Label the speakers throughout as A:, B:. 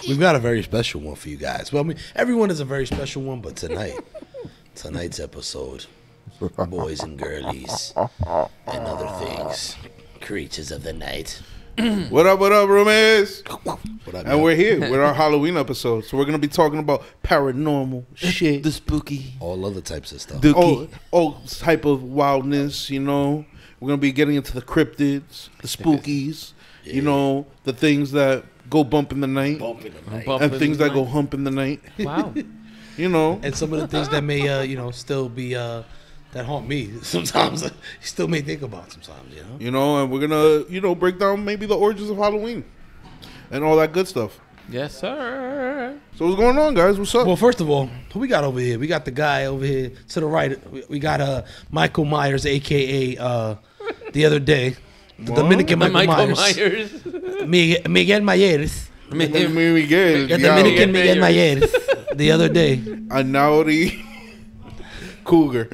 A: We've got a very special one for you guys. Well, I mean, everyone is a very special one, but tonight's episode, boys and girlies, and other things, creatures of the night.
B: What up, roomies?
A: What up,
B: and we're here with our Halloween episode. So we're going to be talking about paranormal shit.
C: The spooky.
A: all other types of stuff.
B: All type of wildness, you know. We're going to be getting into the cryptids, the spookies, you know, the things that go bump in the night. And things that go hump in the night.
C: Wow.
B: You know.
A: And some of the things that may, still be, that haunt me sometimes. You still may think about sometimes, you know.
B: You know, and we're going to, break down maybe the origins of Halloween and all that good stuff.
C: Yes, sir.
B: So what's going on, guys? What's up?
A: Well, first of all, who we got over here? We got the guy over here to the right. We got Michael Myers, a.k.a. The other day. The Dominican Michael Myers. Miguel Myers.
B: Miguel.
A: The Dominican Miguel Myers. The other day.
B: Anauri Cougar.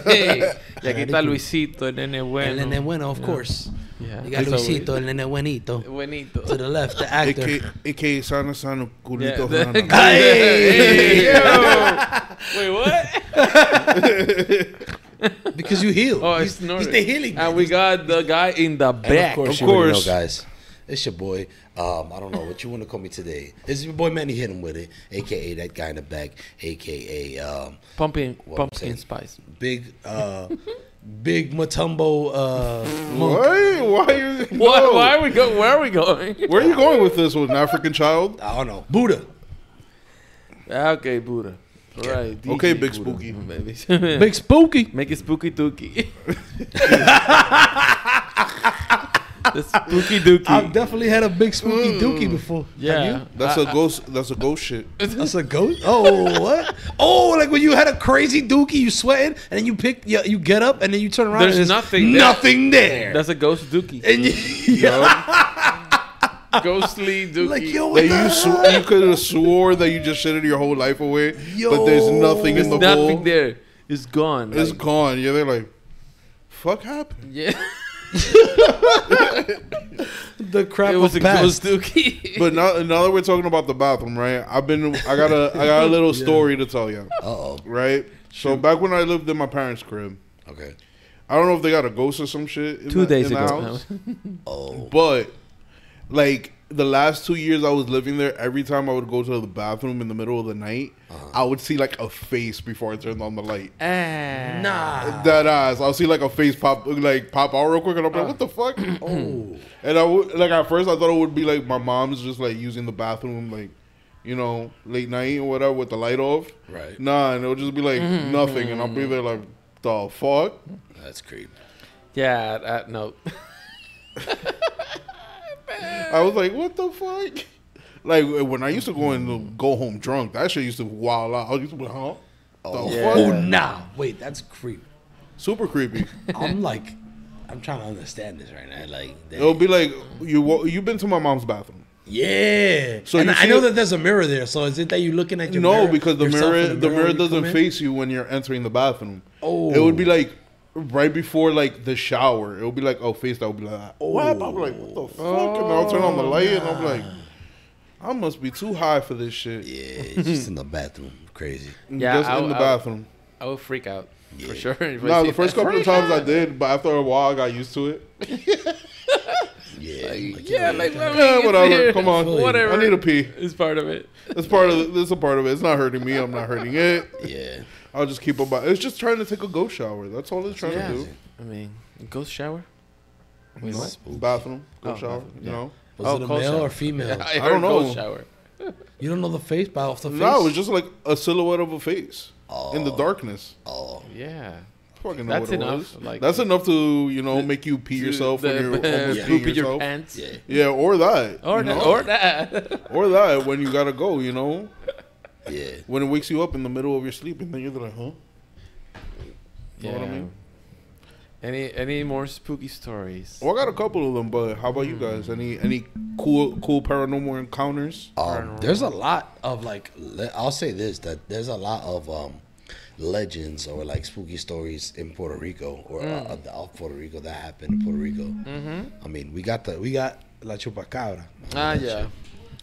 C: Hey, y aquí está Luisito, el nene bueno.
A: El nene bueno, of course.
C: Yeah.
A: You got Luisito, el nene buenito.
C: Buenito.
A: To the left, the actor.
B: A.K.A. Sana Culito
C: Yeah.
B: Sana.
C: Hey, yo. Wait, what?
A: Because you heal.
C: Oh,
A: he's the healing.
C: And we got the guy in the back.
A: Of course, guys. It's your boy. I don't know what you want to call me today. It's your boy Manny HitEmWitIt, a.k.a. that guy in the back, a.k.a.
C: Pumpkin spice.
A: Big Matumbo.
C: Why are we going? Where are we going?
B: Where are you going with this? With an African child?
A: I don't know. Buddha.
C: Okay, Buddha. All right. DJ
B: Okay, Big
C: Buddha.
B: Spooky.
A: Big Spooky.
C: Make it spooky dookie. The spooky dookie.
A: I've definitely had a big spooky dookie before.
C: Yeah.
B: That's a ghost. That's a ghost shit.
A: That's a ghost? Oh, what? Oh, like when you had a crazy dookie, you sweating, and then you you get up, and then you turn around.
C: There's
A: and
C: nothing there.
A: there.
C: That's a ghost dookie.
A: And
C: Ghostly dookie.
A: like, yo,
B: That you could have swore that you just shitted your whole life away, but there's nothing in the bowl.
C: Nothing there. It's gone.
B: It's gone. Yeah, they're like, fuck happened.
C: Yeah.
A: the crap
C: It was a
A: past.
C: ghost dookie.
B: But now that we're talking about the bathroom, right? I got a little story to tell you.
A: Uh-oh.
B: Right? So back when I lived in my parents' crib,
A: Okay.
B: I don't know if they got a ghost or some shit in
C: 2 days
B: in the
C: ago.
B: house.
A: Oh.
B: But like the last 2 years I was living there, every time I would go to the bathroom in the middle of the night, I would see like a face before I turned on the light.
A: Nah.
B: That ass. I'll see like a face pop out real quick, and I'm like, what the fuck?
A: Oh.
B: And I would at first I thought it would be like my mom's just like using the bathroom like, late night or whatever with the light off.
A: Right.
B: Nah, and it would just be like nothing, and I'll be there like, the fuck?
A: That's creepy.
C: Yeah, no.
B: I was like, what the fuck? Like when I used to go home drunk, that shit used to wild out. I used to be, huh?
A: Oh,
B: The fuck?
A: oh, nah. Wait, that's creepy.
B: Super creepy.
A: I'm trying to understand this right now. Like,
B: It'll be like you've been to my mom's bathroom.
A: yeah.
B: So
A: and
B: you
A: I
B: see
A: know
B: it-
A: that there's a mirror there. So is it that you're looking at your mirror?
B: No, because the
A: yourself
B: mirror
A: in
B: the mirror
A: when you
B: doesn't
A: come in?
B: face you when you're entering the bathroom.
A: Oh.
B: It would be like right before like the shower. It would be like face that would be like, what? I'm like, what the fuck? And I'll turn on the light and I'm like, I must be too high for this shit.
A: Yeah, it's just in the bathroom. Crazy.
C: Yeah,
B: Just in the bathroom.
C: I would freak out for sure. If I
B: No,
C: see
B: the first
C: that.
B: couple of times I did, but after a while I got used to it.
A: Yeah.
B: Whatever.
C: here.
B: Come on.
C: Whatever.
B: I need to pee.
C: It's part of it.
B: It's part of it. It's a part of it. It's not hurting me. I'm not hurting it.
A: Yeah.
B: I'll just keep about. It's just trying to take a ghost shower. That's all it's trying
C: Yeah.
B: to do.
C: I mean, ghost shower? Wait,
B: No,
C: what?
B: bathroom, ghost shower.
C: bathroom,
B: You know.
A: Was it a
C: cold
A: male
C: shower.
A: or female?
C: I
B: don't
C: heard
B: know.
C: ghost shower.
A: You don't know the face by off the face?
B: No, it was just like a silhouette of a face in the darkness.
A: Oh.
C: Yeah.
B: Fucking know
C: That's
B: what it
C: enough,
B: was.
C: like-
B: That's enough to make you pee yourself when you're almost
C: poop
B: peeing
C: in your
B: yourself.
C: pants.
A: Yeah.
B: Yeah, or that.
C: Or
B: you
C: that.
B: know?
C: Or that.
B: Or that when you gotta go.
A: Yeah.
B: When it wakes you up in the middle of your sleep and then you're like, huh?
C: Yeah.
B: Know what I mean?
C: Any more spooky stories?
B: Well, I got a couple of them, but how about you guys? Any cool paranormal encounters?
A: There's a lot of I'll say this, that there's a lot of legends or like spooky stories in Puerto Rico or of Puerto Rico that happened in Puerto Rico. I mean, we got La Chupacabra.
C: Yeah.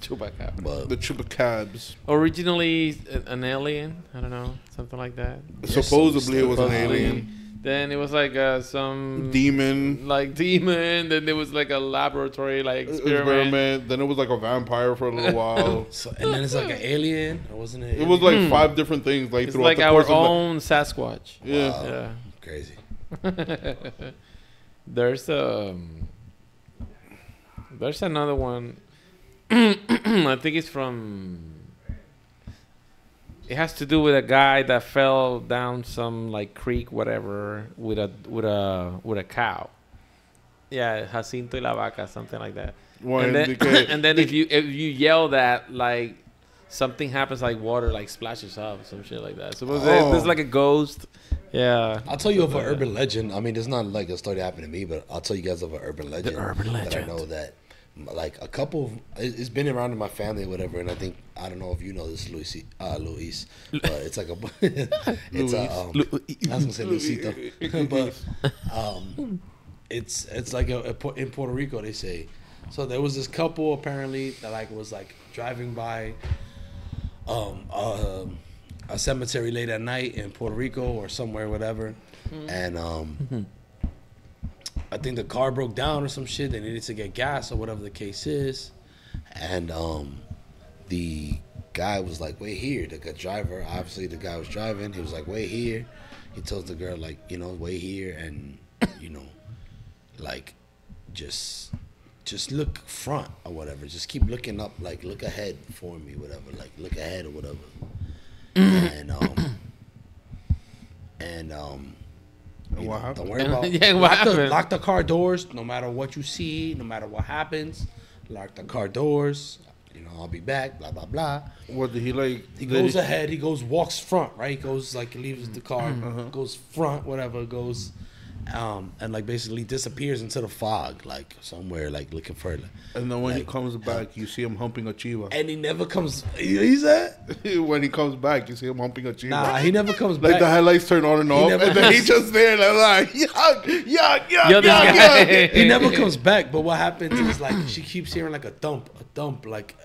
C: Chupacabra.
A: But
B: The Chupacabs.
C: Originally an alien. I don't know. Something like that.
B: Supposedly it was an alien.
C: Then it was like some
B: Demon.
C: like demon. Then there was like a laboratory like experiment.
B: Then it was like a vampire for a little while.
A: And then it's like an alien. Or wasn't it?
B: It was like 5 different things. Like
C: It's
B: throughout
C: like
B: the
C: our
B: course of
C: own Sasquatch.
B: Yeah.
A: Wow.
C: Yeah.
A: Crazy.
C: There's another one. I think it's from. It has to do with a guy that fell down some like creek, whatever, with a cow. Yeah, Jacinto y la Vaca, something like that.
B: Well,
C: And then if you yell that, like something happens, like water like splashes up, some shit like that. So there's like a ghost. Yeah.
A: I'll tell you of an urban legend. I mean, it's not like a story that happened to me, but I'll tell you guys of an urban legend.
C: The urban legend.
A: That I know that, like a couple of, it's been around in my family or whatever, and I don't know if you know this, Luis, but it's like it's I was gonna say Luisito, but it's like in Puerto Rico they say. So there was this couple apparently that like was like driving by a cemetery late at night in Puerto Rico or somewhere, whatever, and I think the car broke down or some shit. They needed to get gas or whatever the case is, and the guy was like, "Wait here." The driver, obviously the guy was driving. He was like, "Wait here." He tells the girl like, "Wait here," and like just look front or whatever. Just keep looking up, like look ahead for me, whatever. Like look ahead or whatever.
B: What happened?
A: Don't worry about lock the car doors. No matter what you see, no matter what happens, lock the car doors. I'll be back. Blah blah blah.
B: What did he like?
A: He goes ahead. He walks front. Right. He goes like leaves the car, goes front, whatever. Goes, and like basically disappears into the fog, like somewhere, like looking for.
B: And then when he comes back, you see him humping a chiva.
A: And he never comes. He said
B: when he comes back, you see him humping a chiva.
A: Nah, he never comes back.
B: Like the headlights turn on and off, and then he's just there like yuck.
A: He never comes back. But what happens is like she keeps hearing like a thump, like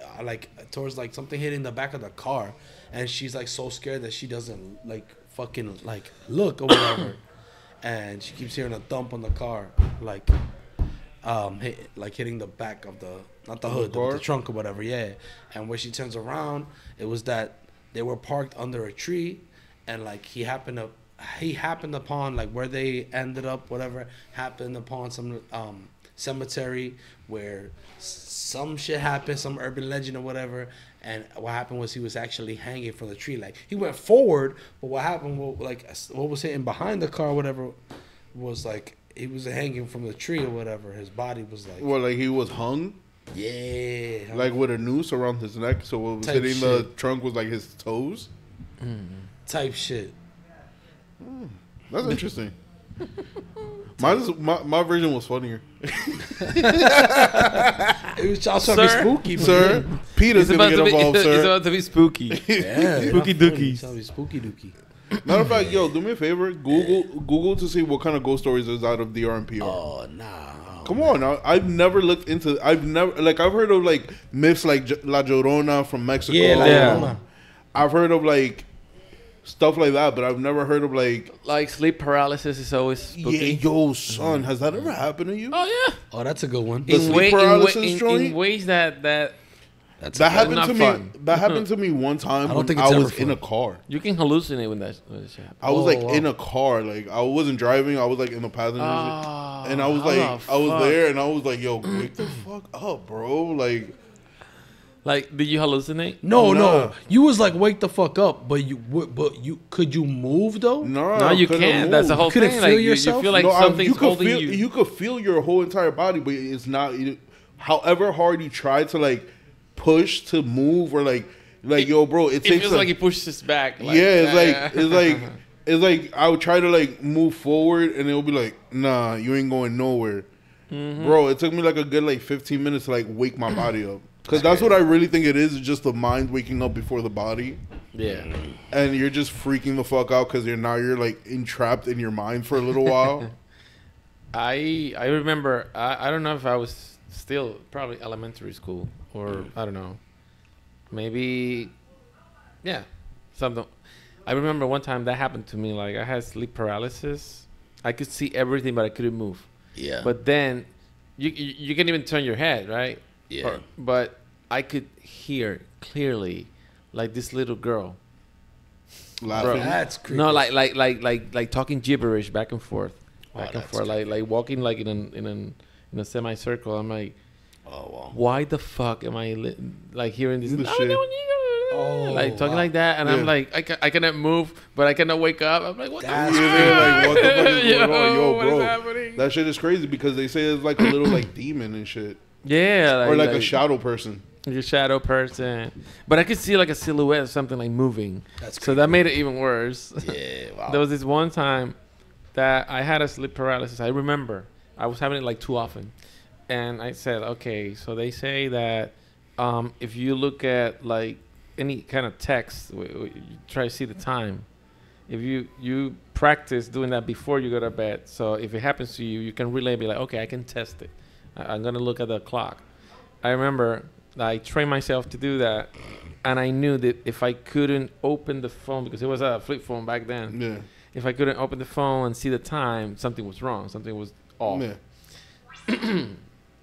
A: towards like something hitting the back of the car, and she's like so scared that she doesn't like fucking like look or whatever, and she keeps hearing a thump on the car, like hitting the back of not the hood, the trunk or whatever, yeah. And when she turns around, it was that they were parked under a tree, and like he happened upon like where they ended up, whatever, happened upon some cemetery where some shit happened, some urban legend or whatever. And what happened was he was actually hanging from the tree. Like he went forward, but what happened, what was hitting behind the car, or whatever, was like he was hanging from the tree or whatever. His body was like,
B: well, like he was hung.
A: Yeah,
B: like with a noose around his neck, so what was hitting the trunk was like his toes.
A: Type shit.
B: That's interesting. My version was funnier.
A: It was also be spooky,
B: sir. Peter's gonna get involved, sir.
C: It's about to be spooky.
A: Yeah,
C: spooky dookies.
A: It's be spooky dookie.
B: Matter of fact, yo, do me a favor. Google to see what kind of ghost stories is out of the RMPR.
A: Oh nah.
B: Come on, I've never looked into. I've heard of like myths like La Llorona from Mexico.
A: Yeah, La Llorona.
B: I've heard of like stuff like that, but I've never heard of like
C: sleep paralysis is always spooky.
B: Yeah, yo, son, has that ever happened to you?
C: Oh yeah.
A: Oh, that's a good one.
C: In ways that
B: happened to me. That happened to me one time when I was in a car.
C: You can hallucinate when that shit happens.
B: I was in a car, like I wasn't driving. I was like in the passenger seat, and I was like, I was there, and I was like, yo, wake the fuck up, bro, like.
C: Like, did you hallucinate?
A: No. You was like, wake the fuck up, but could you move though?
C: No, you can't. Move. That's the whole thing.
A: Couldn't feel yourself?
C: You feel like something's holding you.
B: You could feel your whole entire body, but it's not. However hard you try to like push to move or like yo, bro, it takes.
C: Feels like he pushes back.
B: Like, yeah, it's like I would try to like move forward, and it'll be like, nah, you ain't going nowhere, bro. It took me like a good like 15 minutes to like wake my body up. Because that's what I really think it is just the mind waking up before the body.
C: Yeah.
B: And you're just freaking the fuck out because you're like entrapped in your mind for a little while.
C: I remember, I don't know if I was still probably elementary school or I don't know. Maybe, yeah, something. I remember one time that happened to me. Like I had sleep paralysis. I could see everything, but I couldn't move.
A: Yeah.
C: But then you can even turn your head, right?
A: Yeah.
C: But I could hear clearly, like this little girl.
B: Laughing.
A: That's creepy.
C: No, like talking gibberish back and forth, back and
A: that's
C: forth, like walking like in a semicircle. I'm like,
A: oh wow.
C: why the fuck am I like hearing this?
B: The shit.
C: Like talking
A: wow.
C: like that, and
B: Yeah.
C: I'm like, I cannot move, but I cannot wake up. I'm like, what
A: That's
C: the
B: You're
C: fuck?
B: there like, what the fuck is going on? Yo,
C: what is
B: bro.
C: happening?
B: That shit is crazy because they say it's like a little like demon and shit.
C: Yeah,
B: Or like a shadow person.
C: like a shadow person. But I could see like a silhouette of something like moving.
A: That's
C: So that made it even worse.
A: Yeah. Wow.
C: There was this one time that I had a sleep paralysis. I remember I was having it like too often, and I said, okay. So they say that if you look at like any kind of text, you try to see the time. If you practice doing that before you go to bed, so if it happens to you, you can relay, be like, okay, I can test it. I'm gonna look at the clock. I remember I trained myself to do that, and I knew that if I couldn't open the phone, because it was a flip phone back then.
B: Yeah.
C: If I couldn't open the phone and see the time, something was wrong. Something was off.
B: Yeah.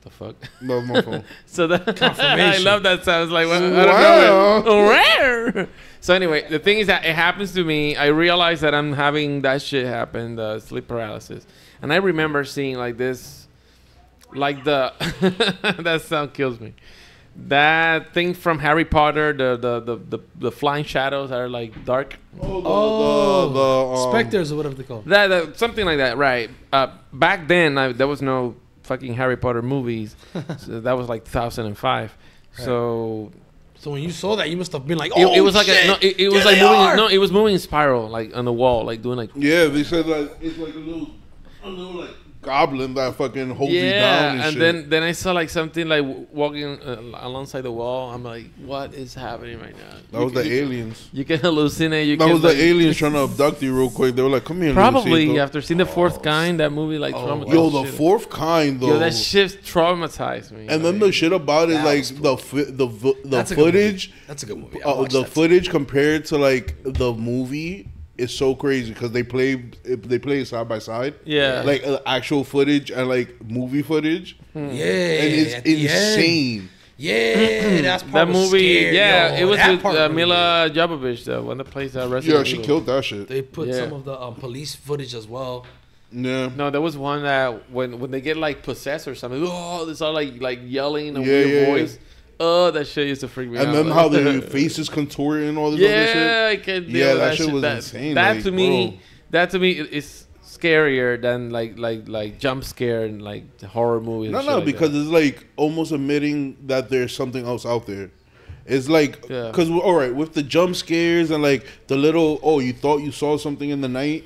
C: The fuck?
B: That was my phone.
C: So that I
A: Confirmation.
C: love that sounds like what,
B: Wow.
C: rare. So anyway, the thing is that it happens to me. I realize that I'm having that shit happen, the sleep paralysis, and I remember seeing like this, like the that sound kills me. That thing from Harry Potter, the flying shadows that are like dark.
B: The
D: Spectres or whatever they call.
C: That something like that, right? Back then, there was no fucking Harry Potter movies. So that was like 2005. So
D: So when you saw that, you must have been like, "Oh,
C: it was like
D: shit,
C: it was
D: there
C: like
D: they
C: moving.
D: are!"
C: No, it was moving in spiral, like on the wall, like doing like.
B: Yeah, they said that it's like a little like goblin that fucking holds you down
C: Yeah,
B: and
C: and then I saw like something like walking alongside the wall. I'm like, what is happening right now?
B: that was the aliens.
C: You can hallucinate. You
B: That
C: can,
B: was the
C: like,
B: aliens trying to abduct you real quick. They were like, "Come here."
C: Probably
B: Luisito."
C: after seeing the fourth kind, that movie like traumatized.
B: Yo, the
C: shit.
B: fourth kind though.
C: Yo, that shit traumatized me.
B: And then the shit about it,
A: That
B: like
A: was
B: the
A: That's a good
B: footage,
A: That's a good movie. I'll watch
B: the
A: that.
B: footage compared to like the movie is so crazy because they play it side by side.
C: Yeah.
B: like actual footage and like movie footage,
A: Yeah,
B: and it's
A: at the end.
B: insane.
A: Yeah, that's part
C: that
A: was
C: movie,
A: scary,
C: yeah,
A: yo.
C: it was
A: That
C: with
A: part really
C: Mila Jovovich, the one that plays Resident
B: Yeah, she
C: Evil.
B: killed that shit.
D: They put
C: Yeah.
D: some of the police footage as well.
B: Yeah,
C: No, there was one that when they get like possessed or something, oh, they start like yelling in a
B: Yeah,
C: weird
B: yeah,
C: voice. Oh, that shit used to freak me out.
B: and then how their faces contort and all this other shit.
C: Yeah, I can deal
B: Yeah,
C: with
B: that shit was insane,
C: That
B: like,
C: to me, is scarier than like jump scare and like horror movies. and shit
B: No,
C: like
B: because
C: that.
B: it's like almost admitting that there's something else out there. It's like,
C: Yeah.
B: because all right, with the jump scares and like the little, oh, you thought you saw something in the night.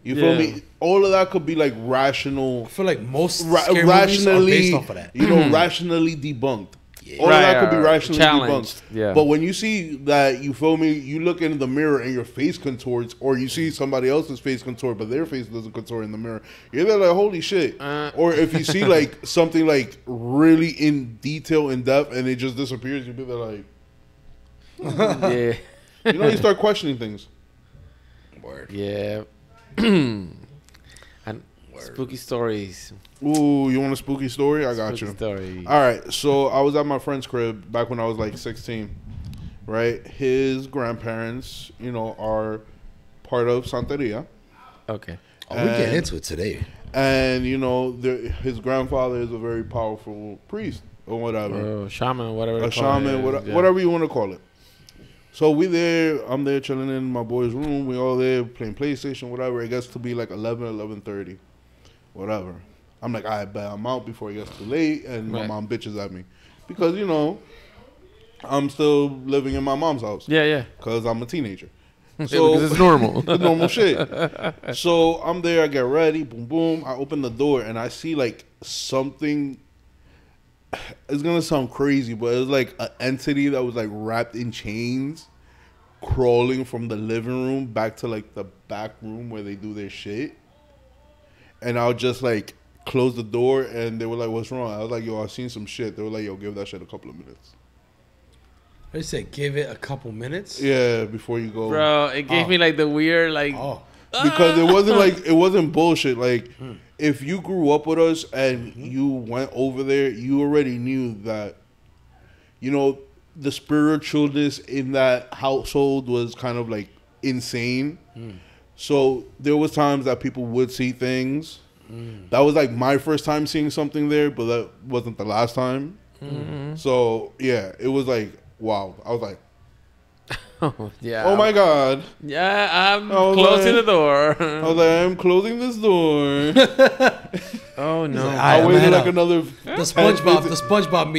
B: You feel
C: Yeah.
B: me? All of that could be like rational,
D: I feel like most scary movies are
B: rationally,
D: based off of that.
B: you know, rationally debunked. All
C: Right,
B: of that could be
C: or
B: rationally
C: challenged,
B: debunked.
C: yeah.
B: But when you see that, you feel me? You look in the mirror and your face contorts, or you see somebody else's face contort, but their face doesn't contort in the mirror. You're there like, holy shit. Or if you see like something like really in detail, in depth, and it just disappears, you'll be there like,
C: yeah,
B: you know, you start questioning things.
A: Word.
C: yeah. And spooky stories.
B: Ooh, you want a spooky story? I got
C: Spooky
B: you.
C: stories.
B: All right, so I was at my friend's crib back when I was like 16, right? His grandparents, you know, are part of Santeria.
C: Okay.
A: Oh, we get into it today.
B: And, you know, his grandfather is a very powerful priest or whatever.
C: Shaman, whatever.
B: A
C: they call it.
B: shaman,
C: Yeah.
B: whatever you want to call it. So I'm there chilling in my boy's room. We all there playing PlayStation, whatever. It gets to be like 11:30, whatever. I'm like, I bet I'm out before it gets too late, and my
C: Right.
B: mom bitches at me because you know I'm still living in my mom's house
C: Yeah.
B: because I'm a teenager.
C: So because it's normal.
B: It's normal shit. So I'm there. I get ready. Boom, boom. I open the door and I see like something. It's gonna sound crazy, but it was like an entity that was like wrapped in chains, crawling from the living room back to like the back room where they do their shit. And I'll just like close the door, and they were like, "What's wrong?" I was like, "Yo, I've seen some shit." They were like, "Yo, give that shit a couple of minutes."
D: They said give it a couple minutes.
B: Yeah, before you go,
C: Bro, it gave me like the weird like.
B: Because it wasn't bullshit. Like, if you grew up with us and you went over there, you already knew that, you know, the spiritualness in that household was kind of like insane. So there was times that people would see things. That was like my first time seeing something there, but that wasn't the last time. So yeah, it was like, wow. I was like,
C: yeah.
B: oh my God.
C: Yeah, I'm closing the door.
B: I was like, I'm closing this door.
C: Oh no.
D: Like,
B: I waited like another.
D: The SpongeBob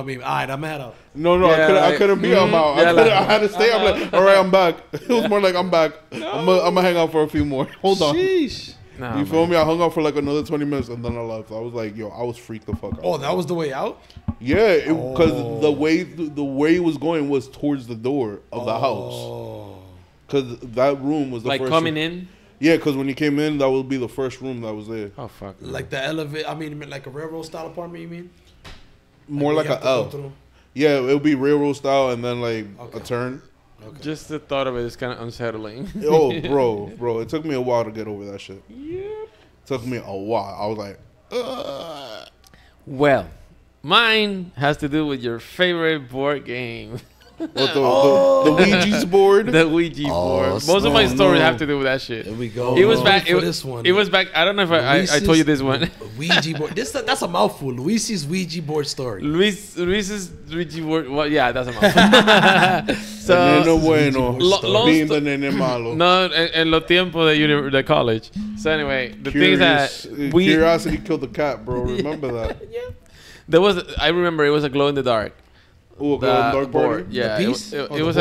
D: meme. All right, I'm head out.
B: No,
C: Yeah,
B: I couldn't be. I'm out. I had to stay. I'm like, all right, I'm back. It was more like I'm back. I'm gonna hang out for a few more. Hold on.
D: Sheesh.
C: No,
B: You feel me? I hung out for like another 20 minutes and then I left. I was like, yo, I was freaked the fuck out.
D: Oh, that was the way out?
B: Yeah, because the way it was going was towards the door of the house.
D: Oh.
B: Because that room was the
C: like
B: first
C: coming
B: room.
C: in.
B: Yeah, because when you came in, that would be the first room that was there.
C: Oh fuck.
D: Like the elevator, like a railroad style apartment, you mean?
B: More
D: you
B: like
D: have
B: a
D: to go
B: L.
D: through?
B: Yeah, it would be railroad style and then like
D: Okay.
B: a turn.
D: Okay.
C: Just the thought of it is kind of unsettling.
B: Oh, bro, it took me a while to get over that shit.
C: Yep.
B: Took me a while. I was like, ugh.
C: Well, mine has to do with your favorite board game.
B: What, the Ouija's board?
C: The Ouija board. Most of my stories have to do with that shit.
D: Here we go.
C: It was back.
D: For this one.
C: It was back. I don't know if I told you this one.
D: Ouija board. That's a mouthful. Luis's Ouija board story.
C: Luis's Ouija board. Well, yeah, that's a mouthful.
B: The nene
C: So
B: bueno. Being the nene malo.
C: no, en los tiempos de college. So anyway, the thing is that
B: Curiosity killed the cat, bro. Remember that?
C: there was. I remember it was a glow in the dark.
B: Ooh, dark board.
C: Yeah,
D: The piece?
C: it was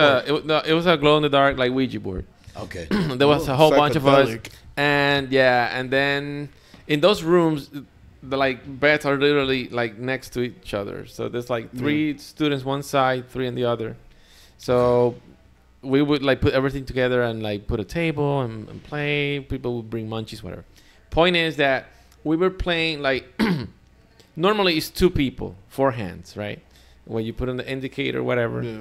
C: a glow in the dark like Ouija board.
D: Okay.
C: There was a whole bunch of us,
B: Psychedelic.
C: and then in those rooms, the like beds are literally like next to each other. So there's like 3 students one side, 3 on the other. So we would like put everything together and like put a table and play. People would bring munchies, whatever. Point is that we were playing like normally it's 2 people, 4 hands, right? When you put in the indicator, whatever.
B: Yeah.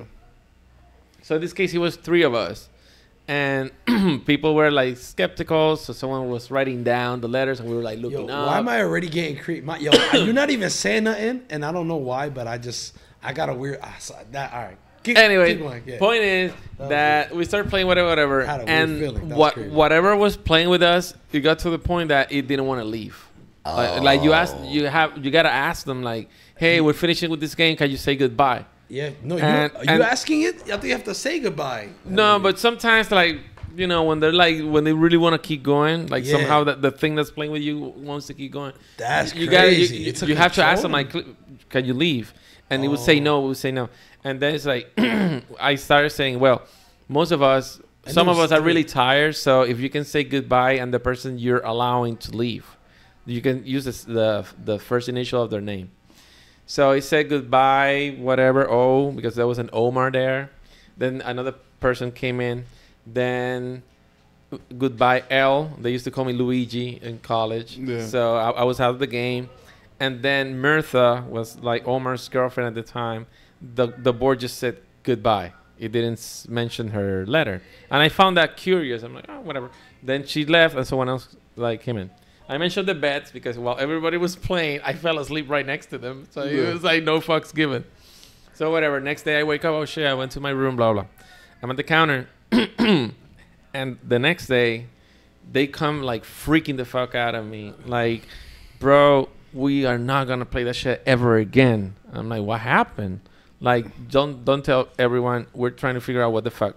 C: So in this case, it was 3 of us. And people were like skeptical. So someone was writing down the letters and we were like looking up.
D: Why am I already getting creeped? Yo, you're not even saying nothing. And I don't know why, but I got a weird. All right.
C: Anyway,
D: keep going, yeah.
C: point is that we started playing whatever.
D: Had a weird
C: And
D: feeling. That was crazy.
C: whatever was playing with us, it got to the point that it didn't want to leave. Like you gotta ask them like, hey, we're finishing with this game. Can you say goodbye?
D: Yeah. No,
C: And-
D: you asking it? I think you have to say goodbye.
C: No, but sometimes like when they really want to keep going, like
D: Yeah.
C: somehow the thing that's playing with you wants to keep going.
D: That's
C: you
D: crazy.
C: You have to ask them like, can you leave? And he would say no. We would say no. And then it's like I started saying, well, most of us, some of us are really tired. So if you can say goodbye and the person you're allowing to leave, you can use the first initial of their name. So he said goodbye, whatever, because there was an Omar there. Then another person came in. Then goodbye, L. They used to call me Luigi in college.
B: Yeah.
C: So I was out of the game. And then Mirtha was like Omar's girlfriend at the time. The board just said goodbye. It didn't mention her letter. And I found that curious. I'm like, oh, whatever. Then she left and someone else like came in. I mentioned the beds because while everybody was playing, I fell asleep right next to them. So it was like no fucks given. So whatever. Next day I wake up. Oh shit! I went to my room. Blah blah. I'm at the counter, and the next day, they come like freaking the fuck out of me. Like, bro, we are not gonna play that shit ever again. I'm like, what happened? Like, don't tell everyone. We're trying to figure out what the fuck.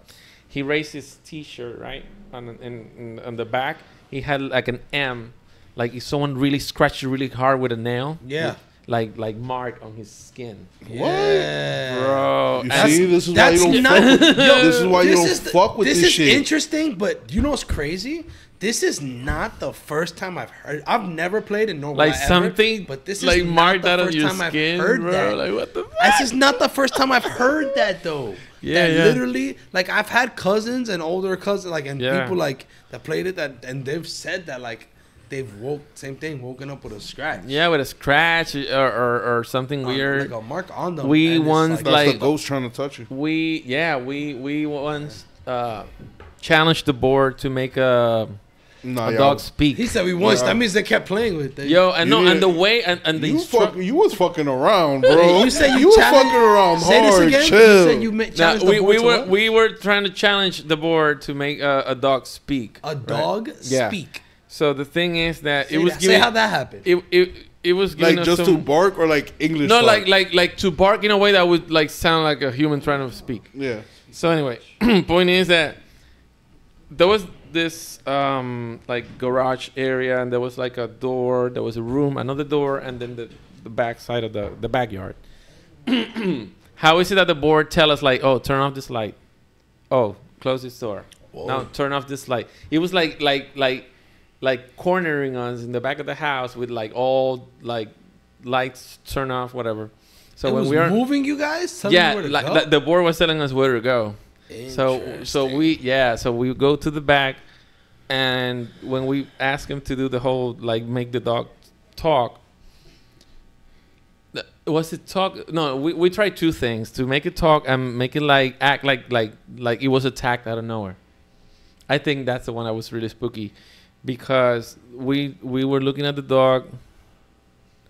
C: He raised his T-shirt right on the back. He had like an M. Like if someone really scratched it really hard with a nail.
D: Yeah.
C: Like mark on his skin.
D: Yeah.
C: Bro.
B: You
C: and-
B: see, this is why you don't fuck with this is why you don't fuck with this
D: This is
B: shit.
D: interesting, but you know what's crazy? This is not the first time I've heard. I've never played it, nor will
C: Like
D: I ever,
C: something
D: but this is
C: like
D: not
C: marked
D: the
C: out of
D: first
C: your
D: time
C: skin,
D: I've heard
C: bro.
D: that.
C: Like what the fuck?
D: This is not the first time I've heard that though.
C: Yeah,
D: that
C: yeah.
D: literally, like I've had cousins and older cousins, like and
C: Yeah.
D: people like that played it, that and they've said that like they've woken up with a scratch.
C: Yeah, with a scratch or something weird.
D: like a mark on them.
C: We
D: and it's
C: once,
B: That's
C: like-
B: the ghost trying to touch you.
C: We once challenged the board to make a
B: Nah,
C: dog speak.
D: he said we once.
B: Yeah.
D: That means they kept playing with it.
C: Yo, and
B: You
C: no,
B: did-
C: and the way and the
B: You was fucking around, bro.
D: You said
B: you was
D: challenged-
B: fucking around
D: Say
B: hard.
D: this again.
B: Chill.
D: You said you challenged the board to what?
C: we were trying to challenge the board to make a dog speak.
D: A dog
C: Yeah.
D: speak.
C: So the thing is that
D: Say that. Say how that happened.
C: it was giving
B: Like
C: us
B: just
C: some,
B: to bark or like English?
C: no
B: bark?
C: like to bark in a way that would like sound like a human trying to speak.
B: Yeah.
C: So anyway, point is that there was this like garage area, and there was like a door, there was a room, another door, and then the back side of the backyard. How is it that the board tell us like, oh, turn off this light, oh, close this door,
A: Whoa.
C: now turn off this light? It was like cornering us in the back of the house with like all like lights turn off, whatever. So
D: it
C: when
D: was
C: we are
D: moving you guys. Telling
C: yeah,
D: you where to
C: like
D: go?
C: the board was telling us where to go. So
A: Interesting.
C: we go to the back, and when we ask him to do the whole like make the dog talk, was it talk? No, we tried two things: to make it talk and make it like act like it was attacked out of nowhere. I think that's the one that was really spooky, because we were looking at the dog,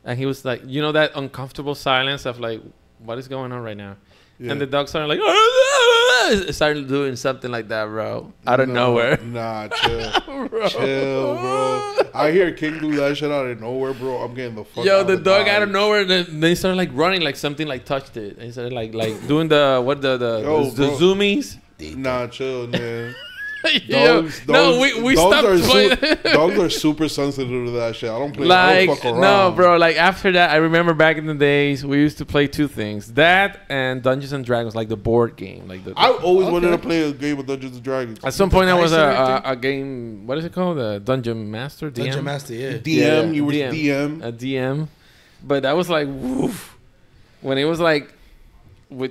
C: and he was like, you know, that uncomfortable silence of like, what is going on right now?
B: Yeah.
C: And the dog started like started doing something like that, bro, out of nowhere.
B: Nah, chill.
C: Bro.
B: Chill, bro. I hear King do that shit out of nowhere, bro. I'm getting the fuck
C: Yo,
B: out
C: the
B: of
C: dog
B: Dodge.
C: out of nowhere, then they started like running, like something like touched it. And he started like doing the
B: Yo,
C: the
B: bro.
C: zoomies.
B: Nah, chill, man.
C: Yo, no, we stopped playing.
B: Dogs are super sensitive to that shit. I don't play. I
C: Like,
B: don't fuck around.
C: no, bro. Like after that, I remember back in the days we used to play two things: that and Dungeons and Dragons, like the board game. Like
B: I always wanted to play a game of Dungeons and Dragons.
C: at some point, there was
D: dice and
C: a game. What is it called? A Dungeon Master. DM?
D: Dungeon Master, yeah.
B: DM,
C: Yeah,
B: you were
C: DM.
B: DM.
C: A DM, but that was like woof. When it was like with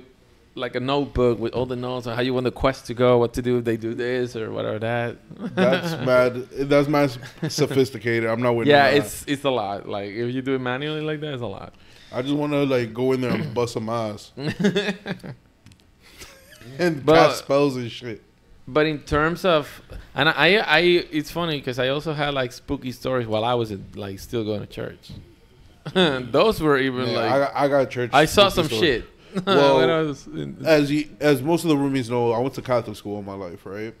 C: like a notebook with all the notes on how you want the quest to go, what to do if they do this or whatever that.
B: That's mad. That's mad sophisticated. I'm not with
C: Yeah,
B: that.
C: it's a lot. Like if you do it manually like that, it's a lot.
B: I just want to like go in there and bust some ass and
C: But-
B: cast spells and shit.
C: But in terms of, and I it's funny because I also had like spooky stories while I was like still going to church. Those were even
B: Yeah,
C: like
B: I got church.
C: I saw some
B: spooky stories.
C: shit.
B: Well,
C: when I was in,
B: as most of the roomies know, I went to Catholic school all my life, right?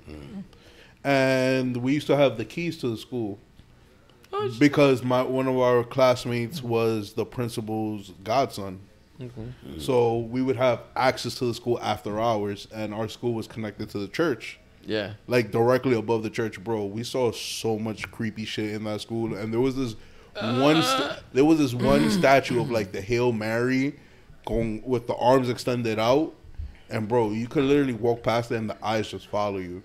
B: And we used to have the keys to the school
C: Oh, shit.
B: because one of our classmates was the principal's godson. So we would have access to the school after hours, and our school was connected to the church,
C: yeah.
B: like directly above the church. Bro, we saw so much creepy shit in that school, and there was this one statue of like the Hail Mary going with the arms extended out, and bro, you could literally walk past it and the eyes just follow you.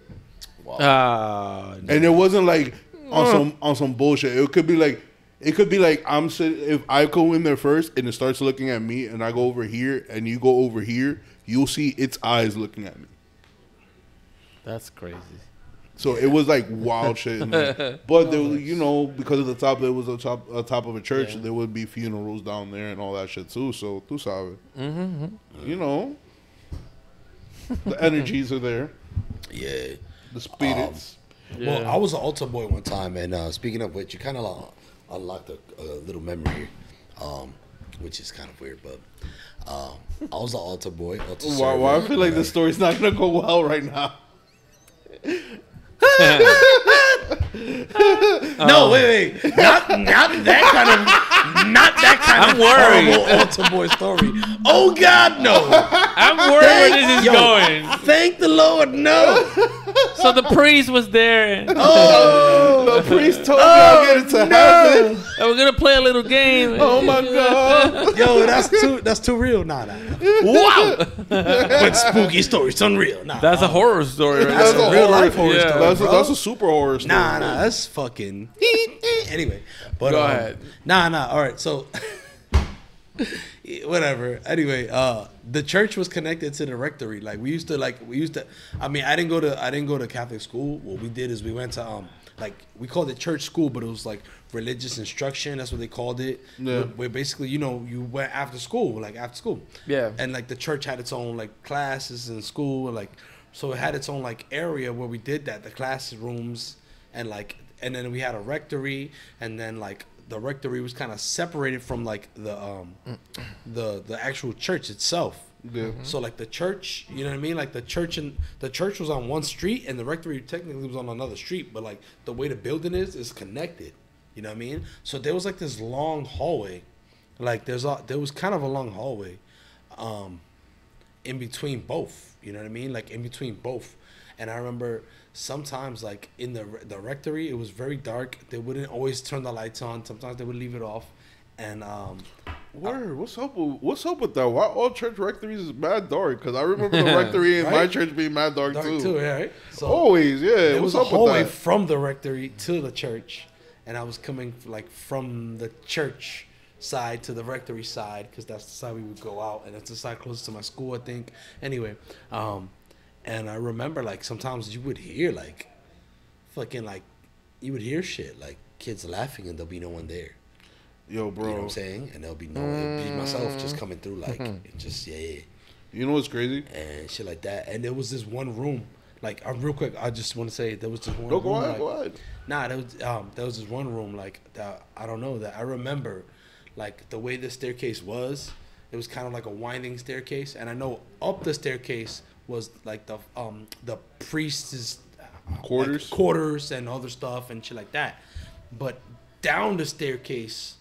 B: And it wasn't like on some bullshit. It could be like I'm sitting. If I go in there first and it starts looking at me, and I go over here and you go over here, you'll see its eyes looking at me.
C: That's crazy.
B: So it was like wild shit. In there. But there was, you know, because of the top, there was a top of a church.
C: Yeah.
B: There would be funerals down there and all that shit too. So tú sabes.
C: Mm-hmm.
B: You know, the energies are there.
A: Yeah.
B: The spirits.
D: Well, I was an altar boy one time, and speaking of which, you kind of unlocked a little memory here, which is kind of weird, but I was an altar boy. Altar
B: Why I
D: server,
B: feel like
D: but,
B: this story's not gonna go well right now.
D: No, wait, not that kind of.
A: Not that kind
C: I'm
A: of
C: worried.
A: horrible altar boy story. Oh God, no.
C: I'm worried where this is going.
A: Thank the Lord, no.
C: So the priest was there. And
B: The priest told me I'll get into heaven.
C: we're gonna play a little game.
B: Oh my God.
A: Yo, that's too real. Nah.
C: Wow.
A: But spooky story, it's unreal. Nah.
C: That's a horror story. Right
A: That's
C: there.
A: a real life horror
C: Yeah.
A: story.
B: That's a super horror story.
A: Nah, that's fucking. Anyway, but
C: Go ahead.
A: Nah. All right, so whatever. Anyway, the church was connected to the rectory. Like we used to. I mean, I didn't go to Catholic school. What we did is we went to like we called it church school, but it was like religious instruction. That's what they called it.
B: Yeah.
A: Where basically, you went after school.
C: Yeah.
A: And like the church had its own like classes in school, and like so it had its own like area where we did that, the classrooms, and then we had a rectory, and then like the rectory was kind of separated from like the actual church itself.
B: Yeah.
A: So like the church, you know what I mean? Like the church was on one street, and the rectory technically was on another street. But like the way the building is connected. You know what I mean? So there was like this long hallway, like there was kind of a long hallway, in between both. You know what I mean? Like in between both. And I remember sometimes like in the rectory, it was very dark. They wouldn't always turn the lights on. Sometimes they would leave it off. And
B: Word, what's up with that? Why all church rectories is mad dark? Because I remember the rectory in my
A: Right?
B: church being mad dark too.
A: yeah, right? So
B: Always, yeah.
A: there was
B: What's
A: a
B: up with
A: hallway
B: that?
A: from the rectory to the church, and I was coming like from the church side to the rectory side because that's the side we would go out, and it's the side closest to my school, I think. Anyway, and I remember like sometimes you would hear like fucking like you would hear shit like kids laughing and there'll be no one there.
B: Yo, bro.
A: You know what I'm saying? And there'll be it'll be myself just coming through like it just yeah.
B: You know what's crazy?
A: And shit like that. And there was this one room, like real quick, I just want to say there was this one
B: No,
A: room.
B: go ahead,
A: like,
B: go ahead.
A: Nah, there was this one room like that. I don't know that I remember, like the way the staircase was. It was kind of like a winding staircase, and I know up the staircase was like the priest's
B: Quarters?
A: like, quarters and other stuff and shit like that. But down the staircase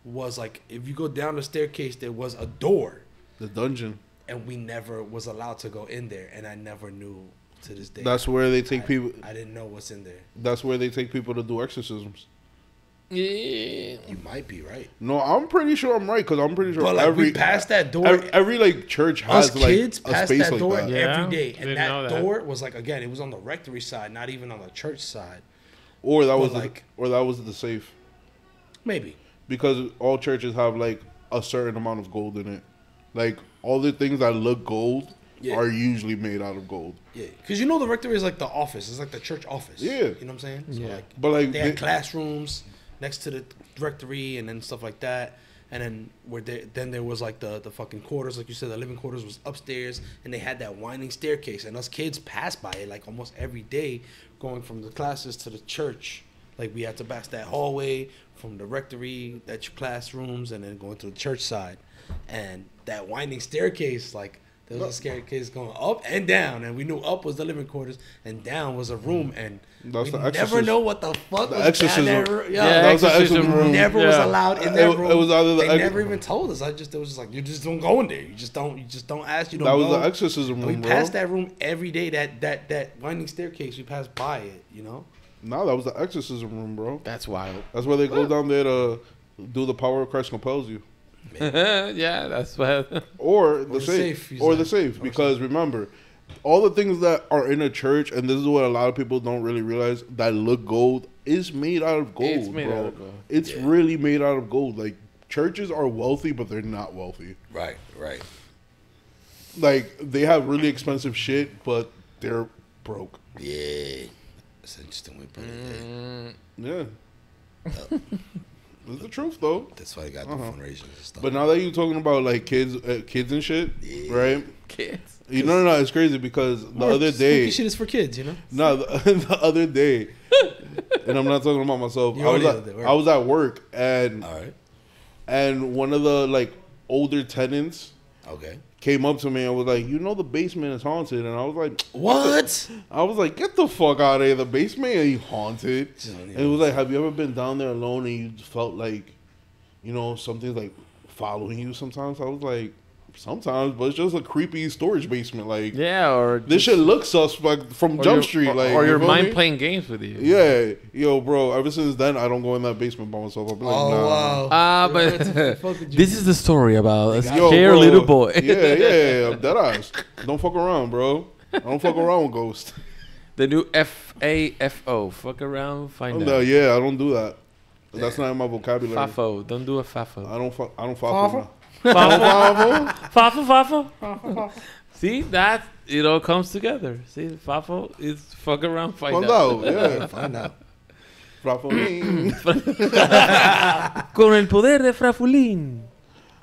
A: was like if you go down the staircase, there was a door.
B: The dungeon.
A: And we never was allowed to go in there, and I never knew to this day.
B: That's where they take people.
A: I didn't know what's in there.
B: That's where they take people to do exorcisms.
C: Yeah.
A: You might be right,
B: No, I'm pretty sure I'm right because I'm pretty sure
A: but like we passed that door.
B: every like church has
A: Us
B: like
A: kids
B: a
A: passed
B: space
A: that
B: like
A: door
B: that.
C: Yeah,
A: every day,
C: didn't
A: and
C: know
A: that
C: that.
A: door was like again, it was on the rectory side, not even on the church side.
B: Or that was
A: like-
B: or that was the safe
A: Maybe.
B: because all churches have like a certain amount of gold in it. Like all the things that look gold
A: Yeah.
B: are usually made out of gold.
A: Yeah, because you know the rectory is like the office. It's like the church office.
B: Yeah.
A: You know what I'm saying? So
C: Yeah.
A: like,
B: But like
A: they had classrooms next to the rectory and then stuff like that. And then then there was like the fucking quarters, like you said, the living quarters was upstairs, and they had that winding staircase, and us kids passed by it like almost every day, going from the classes to the church. Like we had to pass that hallway from the rectory, that classrooms, and then going to the church side, and that winding staircase, like. There was a staircase going up and down, and we knew up was the living quarters, and down was a room, and
B: That's
A: we
B: the
A: never
B: exorcism.
A: know what the fuck
B: The
A: was
B: exorcism.
A: down there.
C: Yeah,
B: that was the
C: exorcism
B: exorcism
C: room.
B: room.
A: Never was
C: Yeah.
A: allowed in that
B: It
A: room.
B: was either the
A: they
B: ex-
A: never even told us. It was just like you just don't go in there. You just don't ask. You don't.
B: That was
A: go.
B: the exorcism
A: And
B: room,
A: we
B: bro.
A: passed that room every day. That winding staircase. We passed by it. You know.
B: No, that was the exorcism room, bro.
C: That's wild.
B: That's where they go down there to do the power of Christ compels you.
C: Yeah, that's what.
B: Or the
A: the
B: safe.
A: safe,
B: Or
A: he's
B: the
A: like.
B: safe. Because remember, all the things that are in a church, and this is what a lot of people don't really realize, that look gold, is made out of gold,
C: It's made
B: bro.
C: out of gold.
B: It's really made out of gold. Like, churches are wealthy, but they're not wealthy.
A: Right.
B: Like, they have really expensive shit, but they're broke.
A: Yeah. That's an interesting way to put it.
B: Yeah. It's the truth, though.
A: That's why I got the fundraisers and stuff.
B: But now that you're talking about, like, kids and shit, right?
C: Kids.
B: You know, no, it's crazy because the other day...
A: spooky shit is for kids, you know.
B: No, the other day, and I'm not talking about myself.
A: You
B: I was,
A: already did,
B: I was at work, and
A: All right.
B: and one of the like older tenants
A: Okay.
B: came up to me and was like, "You know, the basement is haunted," and I was like,
A: What?
B: I was like, "Get the fuck out of here! The basement ain't haunted."
A: Just don't
B: And it was like, "Have you ever been down there alone and you felt like you know, something's like following you sometimes. I was like, sometimes, but it's just a creepy storage basement. Like,
C: yeah, or
B: this shit looks suspect from Jump Street. Like,
C: or your mind
B: me?
C: playing games with you.
B: Yeah, yo, bro. Ever since then, I don't go in that basement by myself. I'm like, nah.
C: Wow. But this is the story about a
B: Yo,
C: scared
B: bro,
C: little boy.
B: yeah, I'm dead ass. Don't fuck around, bro. I don't fuck around with ghosts.
C: The new FAFO. Fuck around, find out.
B: Yeah, I don't do that. That's not in my vocabulary.
C: Fafo. Don't do a Fafo.
B: I don't fafo.
C: Fafo. See, that it all comes together. See, Fafo is fuck around, find out.
B: Yeah,
A: Find out.
B: Frafulín.
C: Con el poder de Frafulín.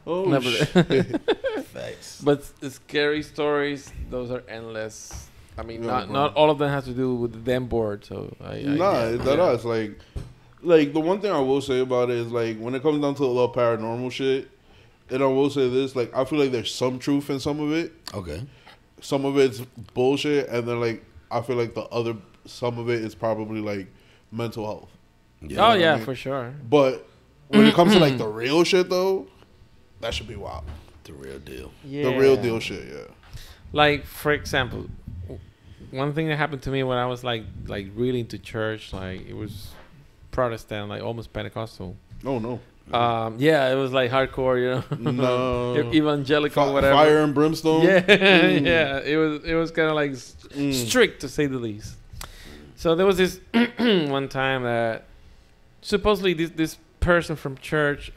B: Oh,
C: No,
B: shit.
A: Facts.
C: But the scary stories, those are endless. I mean,
B: Yeah,
C: not all of them have to do with the damn board. So
B: That's like the one thing I will say about it is like when it comes down to the paranormal shit, and I will say this, like I feel like there's some truth in some of it.
A: Okay.
B: Some of it's bullshit, and then like I feel like some of it is probably like mental health.
C: Yeah.
B: I mean?
C: For sure.
B: But when it comes to like the real shit though, that should be wild.
A: The real deal.
C: Yeah.
B: The real deal shit, yeah.
C: Like for example, one thing that happened to me when I was like really into church, like it was Protestant, like almost Pentecostal.
B: Oh no.
C: Yeah, it was like hardcore, you know.
B: No.
C: Evangelical, whatever.
B: Fire and brimstone.
C: Yeah, yeah. It was kind of like strict to say the least. So there was this one time that supposedly this person from church,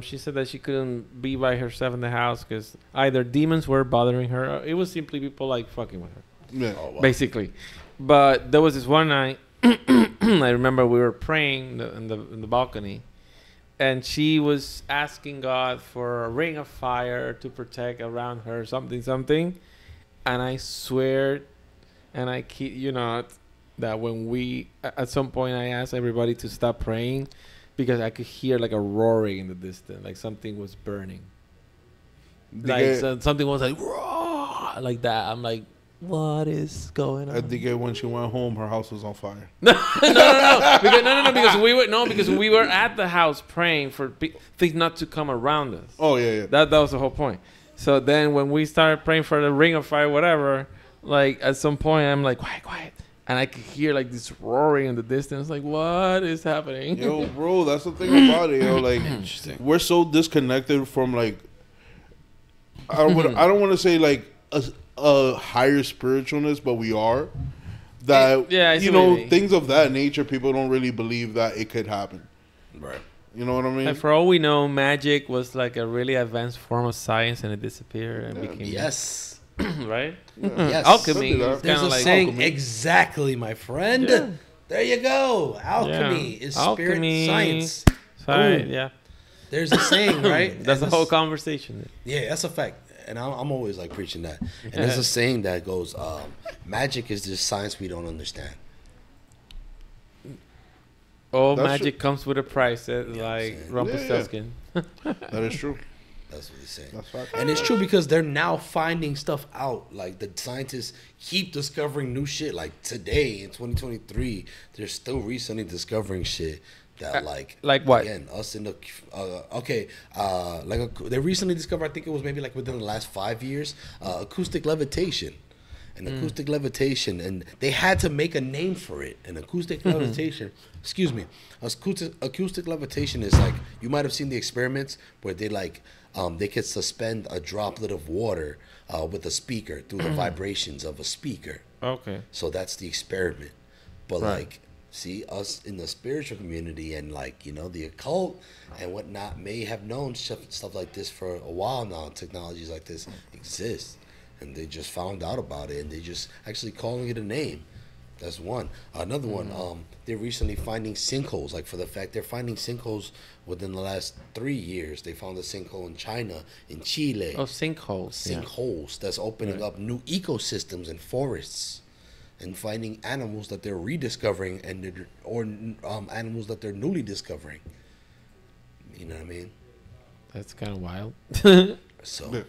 C: she said that she couldn't be by herself in the house because either demons were bothering her, or it was simply people like fucking with her.
B: Yeah.
A: Oh, wow.
C: Basically. But there was this one night I remember we were praying in the balcony, and she was asking God for a ring of fire to protect around her, something. And I swear, and I kid you not, that when at some point I asked everybody to stop praying because I could hear like a roaring in the distance, like something was burning. Something was like, roar, like that. I'm like, what is going on?
B: I think when she went home, her house was on fire.
C: No. Because we were at the house praying for things not to come around us.
B: Oh yeah.
C: That was the whole point. So then when we started praying for the ring of fire, whatever, like at some point I'm like, quiet. And I could hear like this roaring in the distance. Like, what is happening?
B: Yo, bro, that's the thing about it, yo. Like, we're so disconnected from like, I don't want to say like a higher spiritualness, but we are. That you know, things of that nature, people don't really believe that it could happen.
A: Right.
B: You know what I mean?
C: And for all we know, magic was like a really advanced form of science, and it disappeared and became
A: Yes.
C: right.
A: Yes.
C: Alchemy.
B: There's
A: There's a
C: like
A: saying,
B: alchemy.
A: exactly, my friend.
C: Yeah.
A: There you go. Alchemy is spirit science.
C: Science,
A: Boom.
C: yeah.
A: There's a saying, right?
C: That's
A: And
C: the whole conversation.
A: Yeah, that's a fact. And I'm always like preaching that. And there's a saying that goes, magic is just science we don't understand.
C: All
B: That's
C: magic comes with a price, like Rumpelstiltskin.
B: That is true.
A: That's what he's saying.
B: That's fact.
A: And it's true because they're now finding stuff out. Like the scientists keep discovering new shit. Like today in 2023, they're still recently discovering shit that like
C: what?
A: Again, us in the they recently discovered. I think it was maybe like within the last 5 years, acoustic levitation. Acoustic levitation, and they had to make a name for it. An acoustic levitation, excuse me, acoustic levitation is like, you might have seen the experiments where they like they could suspend a droplet of water with a speaker through the vibrations of a speaker.
C: Okay.
A: So that's the experiment. But
C: Right.
A: like, see, us in the spiritual community and like, you know, the occult and whatnot may have known stuff like this for a while now. Technologies like this exist. And they just found out about it, and they just actually calling it a name. That's one. Another one, they're recently finding sinkholes. Like for the fact they're finding sinkholes within the last 3 years. They found a sinkhole in China, in Chile.
C: Oh, sinkholes.
A: Sinkholes that's opening up new ecosystems and forests, and finding animals that they're rediscovering or animals that they're newly discovering. You know what I mean?
C: That's kind of wild.
A: So.
B: Yeah.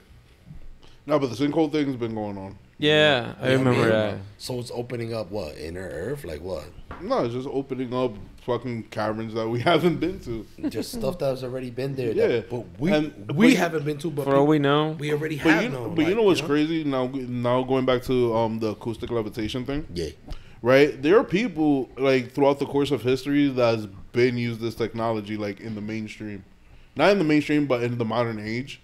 B: No, but the sinkhole thing's been going on.
C: Yeah, I remember that.
A: So it's opening up what? Inner Earth? Like what?
B: No, it's just opening up fucking caverns that we haven't been to.
A: Just stuff that's already been there.
B: Yeah.
A: But we haven't been to, but
C: For all we know.
A: we already have known.
B: But you know what's crazy? Now going back to the acoustic levitation thing.
A: Yeah.
B: Right? There are people, like, throughout the course of history that's been used this technology, like, in the mainstream. Not in the mainstream, but in the modern age.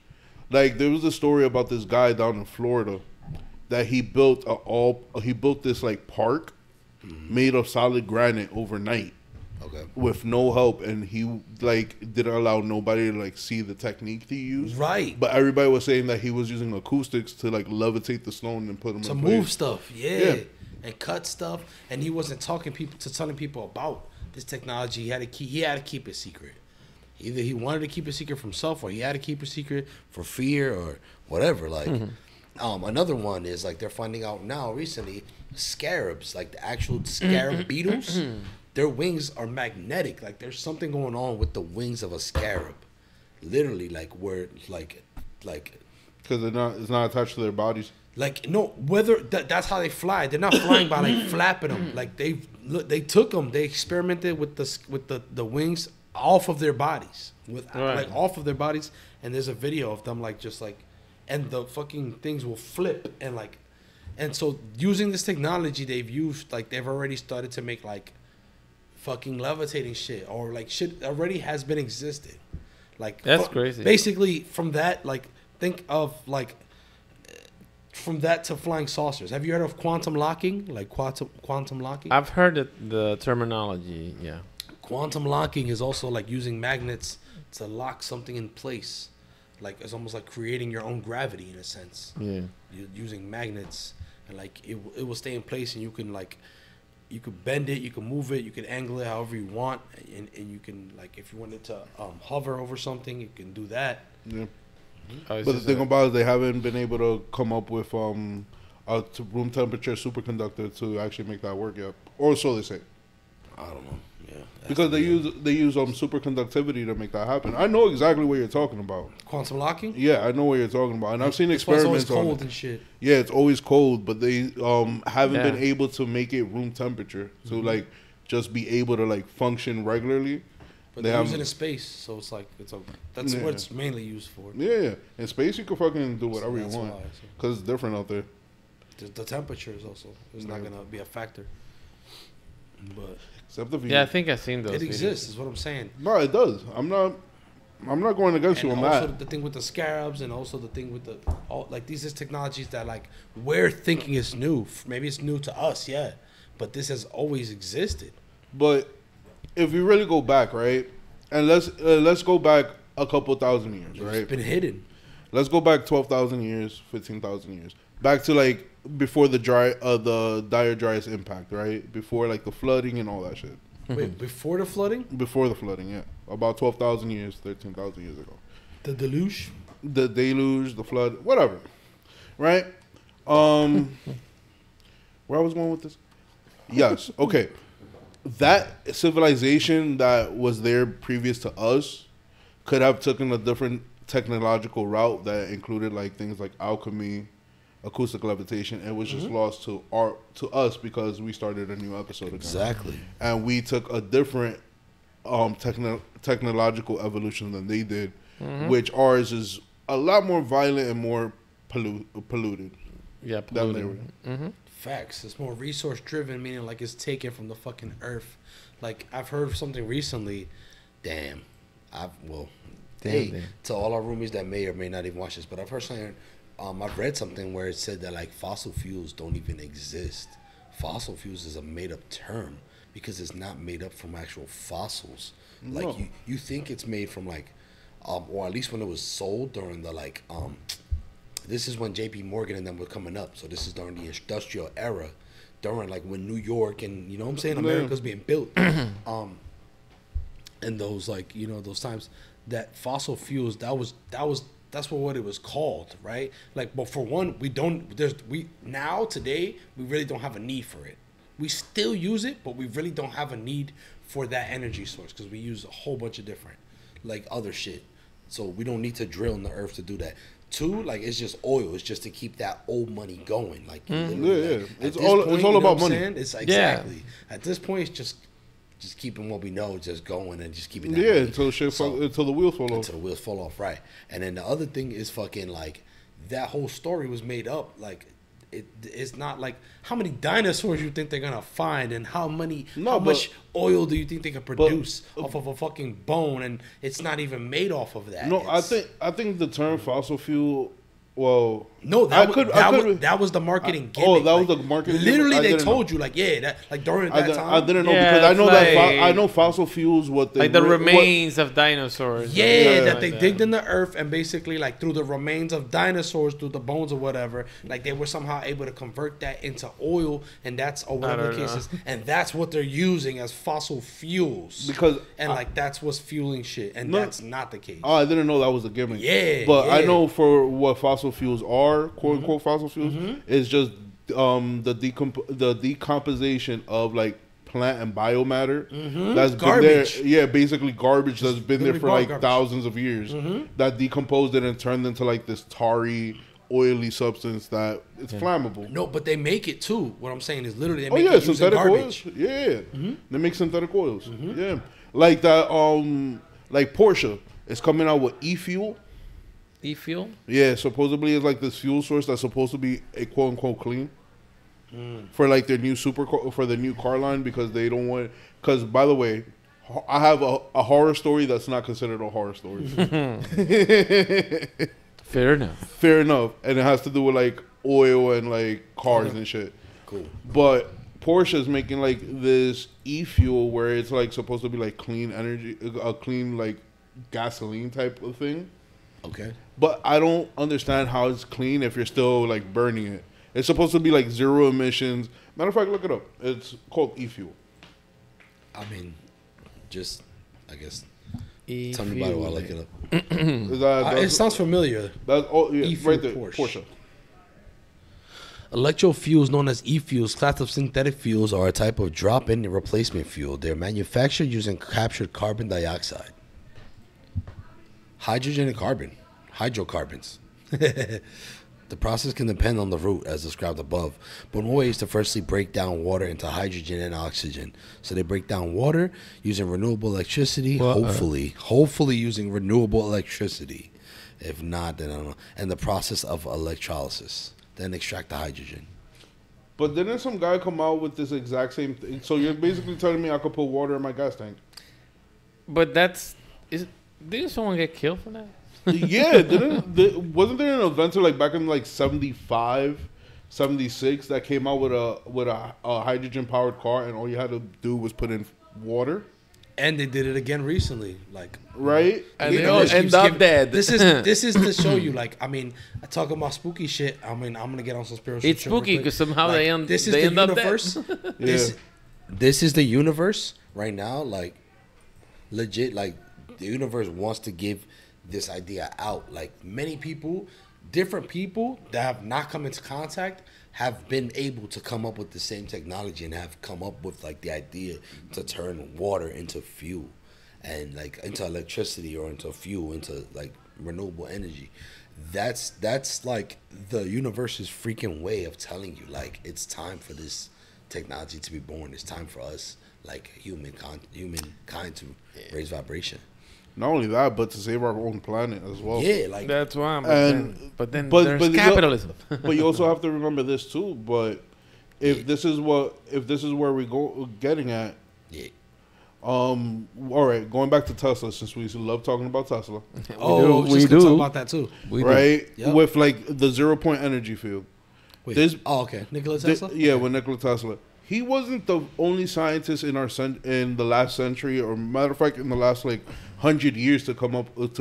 B: Like, there was a story about this guy down in Florida that he built this, like, park made of solid granite overnight.
A: Okay.
B: With no help, and he, like, didn't allow nobody to, like, see the technique he used.
A: Right.
B: But everybody was saying that he was using acoustics to, like, levitate the stone and put them
A: To
B: in
A: move
B: place.
A: stuff. Yeah. And cut stuff, and he wasn't telling people about this technology. He had to keep it secret. Either he wanted to keep it secret from himself, or he had to keep it secret for fear or whatever. Like, another one is like they're finding out now recently, scarabs, like the actual scarab beetles, their wings are magnetic. Like there's something going on with the wings of a scarab, literally, like where like
B: Because it's not attached to their bodies.
A: like no, whether that's how they fly. They're not flying by like flapping them. Like they took them. They experimented with the wings off of their bodies, like off of their bodies. And there's a video of them like just like, and the fucking things will flip and like, and so using this technology they've already started to make like fucking levitating shit, or like shit already has been existed. Like
C: that's crazy.
A: Basically from that, like think of like. From that to flying saucers. Have you heard of quantum locking? Like quantum locking?
C: I've heard the terminology, yeah.
A: Quantum locking is also like using magnets to lock something in place. Like it's almost like creating your own gravity in a sense.
C: Yeah.
A: You're using magnets, and like it will stay in place, and you can like you could bend it, you can move it, you can angle it however you want, and you can like if you wanted to hover over something, you can do that.
B: Yeah. But the thing about it is they haven't been able to come up with a room temperature superconductor to actually make that work yet, or so they say.
A: I don't know. Yeah.
B: Because they use superconductivity to make that happen. I know exactly what you're talking about.
A: Quantum locking?
B: Yeah, I know what you're talking about, and I've seen
A: That's why
B: experiments
A: it's always
B: on
A: cold
B: it.
A: and shit.
B: Yeah, it's always cold, but they haven't been able to make it room temperature to like just be able to like function regularly.
A: But they use it in space, so it's like that's what it's mainly used for.
B: Yeah, in space you can fucking do whatever you want because it's different out there.
A: The temperature is also not gonna be a factor. But
B: except if
C: I think I've seen those.
A: It exists, is what I'm saying.
B: No, it does. I'm not going against you on that.
A: Also the thing with the scarabs, and also the thing with these is technologies that like we're thinking is new. Maybe it's new to us, yeah, but this has always existed.
B: But if we really go back, right, and let's go back a couple thousand years, right?
A: It's been hidden.
B: Let's go back 12,000 years, 15,000 years, back to like before the dire dryas impact, right? Before like the flooding and all that shit.
A: Wait, before the flooding?
B: Before the flooding, yeah, about 12,000 years, 13,000 years ago.
A: The deluge.
B: The deluge, the flood, whatever, right? Where I was going with this? Yes, okay. That civilization that was there previous to us could have taken a different technological route that included like things like alchemy, acoustic levitation. It was just lost to us because we started a new episode again.
A: Exactly.
B: And we took a different technological evolution than they did, which ours is a lot more violent and more polluted.
C: Yeah,
B: polluted.
A: Facts. It's more resource driven, meaning like it's taken from the fucking earth. Like I've heard something recently. Damn. To all our roomies that may or may not even watch this, but I've heard something. I've read something where it said that like fossil fuels don't even exist. Fossil fuels is a made up term because it's not made up from actual fossils. Like
B: No.
A: you think it's made from like, or at least when it was sold during the like this is when J.P. Morgan and them were coming up. So this is during the industrial era, during like when New York and you know what I'm saying, America's being built. And those like those times that fossil fuels that's what it was called, right? Like, but for one, we really don't have a need for it. We still use it, but we really don't have a need for that energy source because we use a whole bunch of different like other shit. So we don't need to drill in the earth to do that. Two, like it's just oil. It's just to keep that old money going. Like,
B: Yeah.
A: like,
B: It's all about money.
A: It's exactly at this point. It's just keeping what we know, just going and just keeping that
B: Yeah,
A: money.
B: until the wheels fall off.
A: Until the wheels fall off, right? And then the other thing is fucking like that whole story was made up. Like it's not like how many dinosaurs you think they're gonna find and how much oil do you think they can produce off of a fucking bone, and it's not even made off of that.
B: No, I think the term fossil fuel. Well,
A: no, that was the marketing gimmick.
B: Oh, that was the marketing.
A: Literally, they told you like, yeah, that like during that time.
B: I didn't know
C: Yeah,
B: because I know
C: like,
B: I know fossil fuels what they
C: like the remains of dinosaurs.
A: Yeah, that
C: like
A: they digged in the earth and basically like through the remains of dinosaurs, through the bones or whatever, like they were somehow able to convert that into oil, and that's or whatever the case is, and that's what they're using as fossil fuels. Like that's what's fueling shit, and that's not the case.
B: Oh, I didn't know that was a gimmick.
A: Yeah,
B: but I know for what fossil fuels are, quote unquote fossil fuels, is just the decomposition of like plant and biomatter that's
A: garbage.
B: been there. Yeah, basically garbage that's been there for like thousands of years. That decomposed it and turned into like this tarry, oily substance that it's flammable.
A: No, but they make it too. What I'm saying is literally they
B: Oh
A: make
B: yeah,
A: it using
B: synthetic
A: garbage.
B: oils. Yeah, they make synthetic oils. Yeah, like that. Like Porsche is coming out with e-fuel.
C: E-fuel?
B: Yeah, supposedly it's like this fuel source that's supposed to be a quote unquote clean for like their new for the new car line, because they don't want. Because by the way, I have a horror story that's not considered a horror story.
C: Fair enough.
B: Fair enough, and it has to do with like oil and like cars and shit.
A: Cool.
B: But Porsche is making like this e-fuel where it's like supposed to be like clean energy, a clean like gasoline type of thing.
A: Okay.
B: But I don't understand how it's clean if you're still like burning it. It's supposed to be like zero emissions. Matter of fact, look it up. It's called e-fuel.
A: I mean, just I guess.
C: E-fuel.
A: Tell me about it while I look it up.
B: It
A: sounds familiar.
B: That's all. Yeah,
A: E-fuel
B: right there.
A: Porsche. Electrofuels, known as e-fuels, class of synthetic fuels, are a type of drop-in replacement fuel. They're manufactured using captured carbon dioxide, hydrogen, and carbon, hydrocarbons. The process can depend on the route, as described above, but one way is to firstly break down water into hydrogen and oxygen. So they break down water using renewable electricity, hopefully using renewable electricity. If not, then I don't know. And the process of electrolysis. Then extract the hydrogen.
B: But didn't some guy come out with this exact same thing? So you're basically telling me I could put water in my gas tank?
C: But didn't someone get killed for that?
B: Yeah, wasn't there an inventor like back in like 75, 76 that came out with a hydrogen powered car, and all you had to do was put in water?
A: And they did it again recently, like
B: right.
C: And they all end up dead.
A: This is to show you, like, I mean, I talk about spooky shit. I mean, I'm gonna get on some spiritual.
C: It's spooky because somehow
A: like,
C: they end.
A: This is
C: they
A: the
C: end
A: universe.
C: Up dead.
A: This is the universe right now. Like, legit, like the universe wants to give this idea out. Like many people, different people that have not come into contact have been able to come up with the same technology and have come up with like the idea to turn water into fuel and like into electricity or into fuel, into like renewable energy. That's like the universe's freaking way of telling you like it's time for this technology to be born. It's time for us like humankind to raise vibration.
B: Not only that, but to save our own planet as well.
A: Yeah, like
C: that's why. But then
B: but
C: there's capitalism.
B: But you also have to remember this too. But if this is where we go getting at,
A: yeah.
B: All right, going back to Tesla, since we love talking about Tesla.
A: We do talk about that too.
B: Right, yep. With like the 0-point energy field.
A: Wait. Okay, Nikola Tesla.
B: With Nikola Tesla. He wasn't the only scientist in the last century, or matter of fact, in the last like 100 years to come out with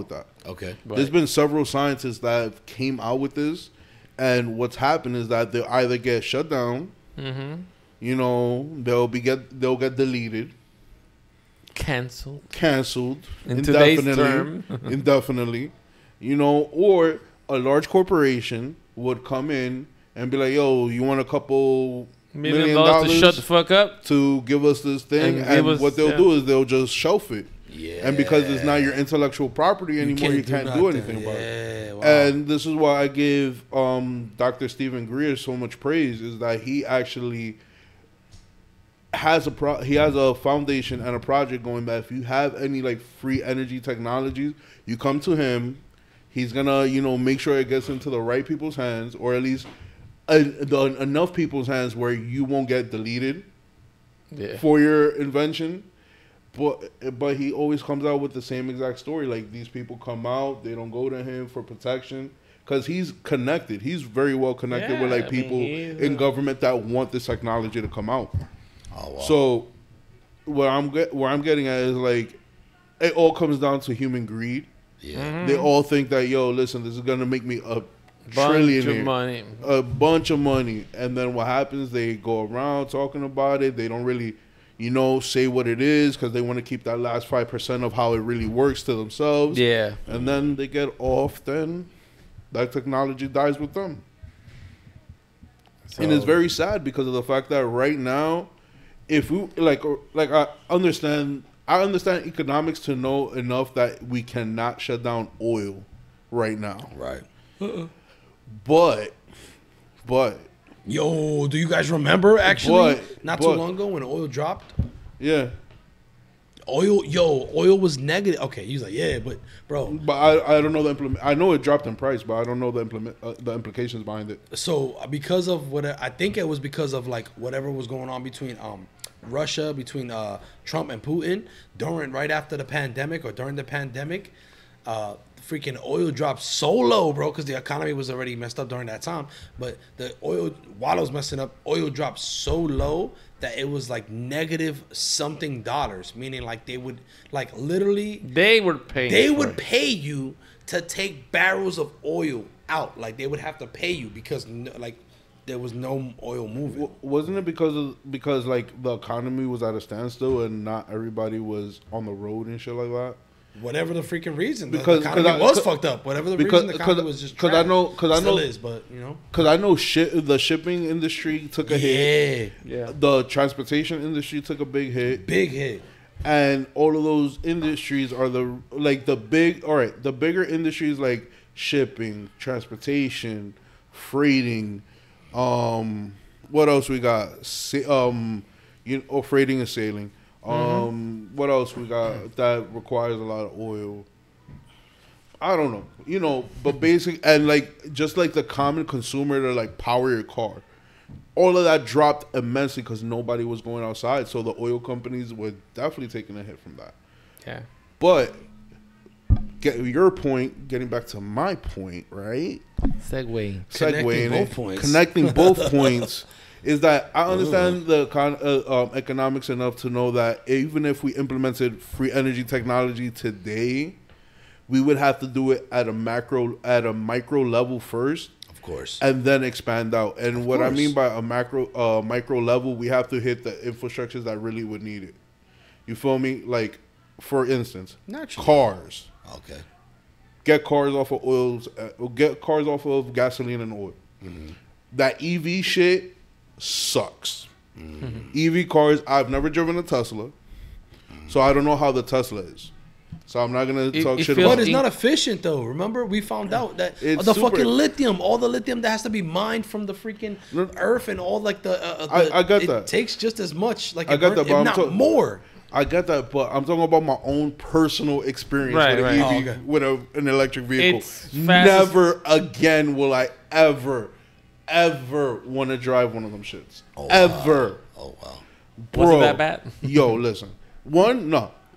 B: that.
A: Okay,
B: right. There's been several scientists that came out with this, and what's happened is that they'll either get shut down, you know, they'll get deleted,
C: canceled
B: indefinitely, you know, or a large corporation would come in and be like, "Yo, you want a couple $1 million
C: to shut the fuck up
B: to give us this thing," and what they'll do is they'll just shelf it.
A: Yeah.
B: And because it's not your intellectual property anymore, you can't do anything about it. Wow. And this is why I give Dr. Stephen Greer so much praise, is that he actually has a foundation and a project going that if you have any like free energy technologies, you come to him. He's gonna, make sure it gets into the right people's hands, or at least enough people's hands where you won't get deleted for your invention. But he always comes out with the same exact story. Like, these people come out, they don't go to him for protection because he's connected. He's very well connected with like people in government that want this technology to come out. Oh, wow. So where I'm getting at is like, it all comes down to human greed. Yeah. Mm-hmm. They all think that, listen, this is gonna make me a trillionaire, a bunch of money, and then what happens? They go around talking about it. They don't really, say what it is because they want to keep that last 5% of how it really works to themselves. Yeah, and then they get off. Then that technology dies with them, and it's very sad because of the fact that right now, if we I understand economics to know enough that we cannot shut down oil right now. Right. But
A: yo, do you guys remember actually not too long ago when oil dropped? Yeah. Oil was negative. Okay, he's like, yeah, but bro.
B: But I don't know I know it dropped in price, but I don't know the implications behind it.
A: So because of I think it was because of like whatever was going on between Russia, between Trump and Putin right after the pandemic or during the pandemic, freaking oil dropped so low, bro, because the economy was already messed up during that time. But the oil, while it was messing up, oil dropped so low that it was like negative something dollars, meaning like they would like literally
C: they would
A: pay you to take barrels of oil out. Like they would have to pay you because like there was no oil moving.
B: Wasn't it because like the economy was at a standstill and not everybody was on the road and shit like that?
A: Whatever the freaking reason, the economy was fucked up. Whatever the reason, the economy was just trash.
B: Because I know the shipping industry took a hit. Yeah. The transportation industry took a big hit. And all of those industries are the bigger industries like shipping, transportation, freighting. What else we got? Freighting and sailing. What else we got that requires a lot of oil? I don't know, but basic and like just like the common consumer to like power your car, all of that dropped immensely because nobody was going outside. So the oil companies were definitely taking a hit from that. Yeah, but getting back to my point, right? Connecting both points. Is that I understand the economics enough to know that even if we implemented free energy technology today, we would have to do it at a micro level first, of course, and then expand out. And what I mean by a micro level, we have to hit the infrastructures that really would need it. You feel me? Like, for instance, cars. Okay. Get cars off of oils. Get cars off of gasoline and oil. Mm-hmm. That EV shit sucks. Mm-hmm. EV cars, I've never driven a Tesla, so I don't know how the Tesla is. So I'm not gonna talk shit about it.
A: But it's not efficient though. Remember, we found out that the fucking lithium, all the lithium that has to be mined from the freaking earth and all like
B: I get that.
A: It takes just as much, like I get that, but if not more.
B: I get that, but I'm talking about my own personal experience with an electric vehicle. Never again will I ever want to drive one of them shits. Ever.
A: Oh, wow.
B: Bro,
C: wasn't that bad?
B: Yo, listen.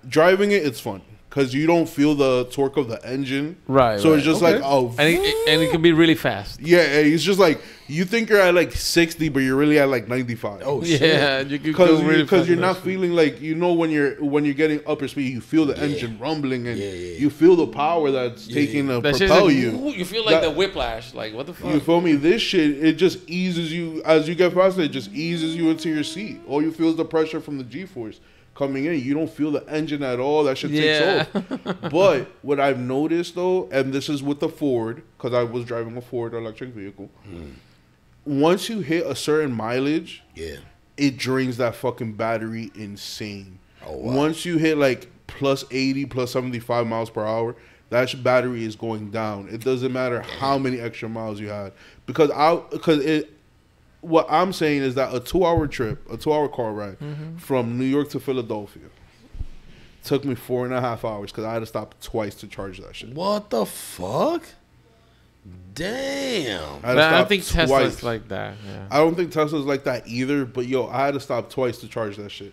B: Driving it's fun. Because you don't feel the torque of the engine. Right. So it's just like,
C: and it can be really fast.
B: Yeah, it's just like, you think you're at like 60, but you're really at like 95.
C: Oh, shit. Yeah,
B: because you're not feeling like, when you're getting upper speed, you feel the engine rumbling and you feel the power that's taking to propel you.
C: You feel like the whiplash. Like, what the fuck?
B: You feel me? This shit, it just eases you. As you get faster, it just eases you into your seat. All you feel is the pressure from the G-force coming in. You don't feel the engine at all. That shit takes off. But what I've noticed though, and this is with the Ford, because I was driving a Ford electric vehicle. Once you hit a certain mileage, it drains that fucking battery insane. Oh, wow. Once you hit like plus 80, plus 75 miles per hour, that battery is going down. It doesn't matter how many extra miles you had. What I'm saying is that a 2-hour trip, a 2-hour car ride from New York to Philadelphia took me 4.5 hours because I had to stop twice to charge that shit.
A: What the fuck? Damn.
C: I don't think Tesla's like that. Yeah.
B: I don't think Tesla's like that either, but yo, I had to stop twice to charge that shit.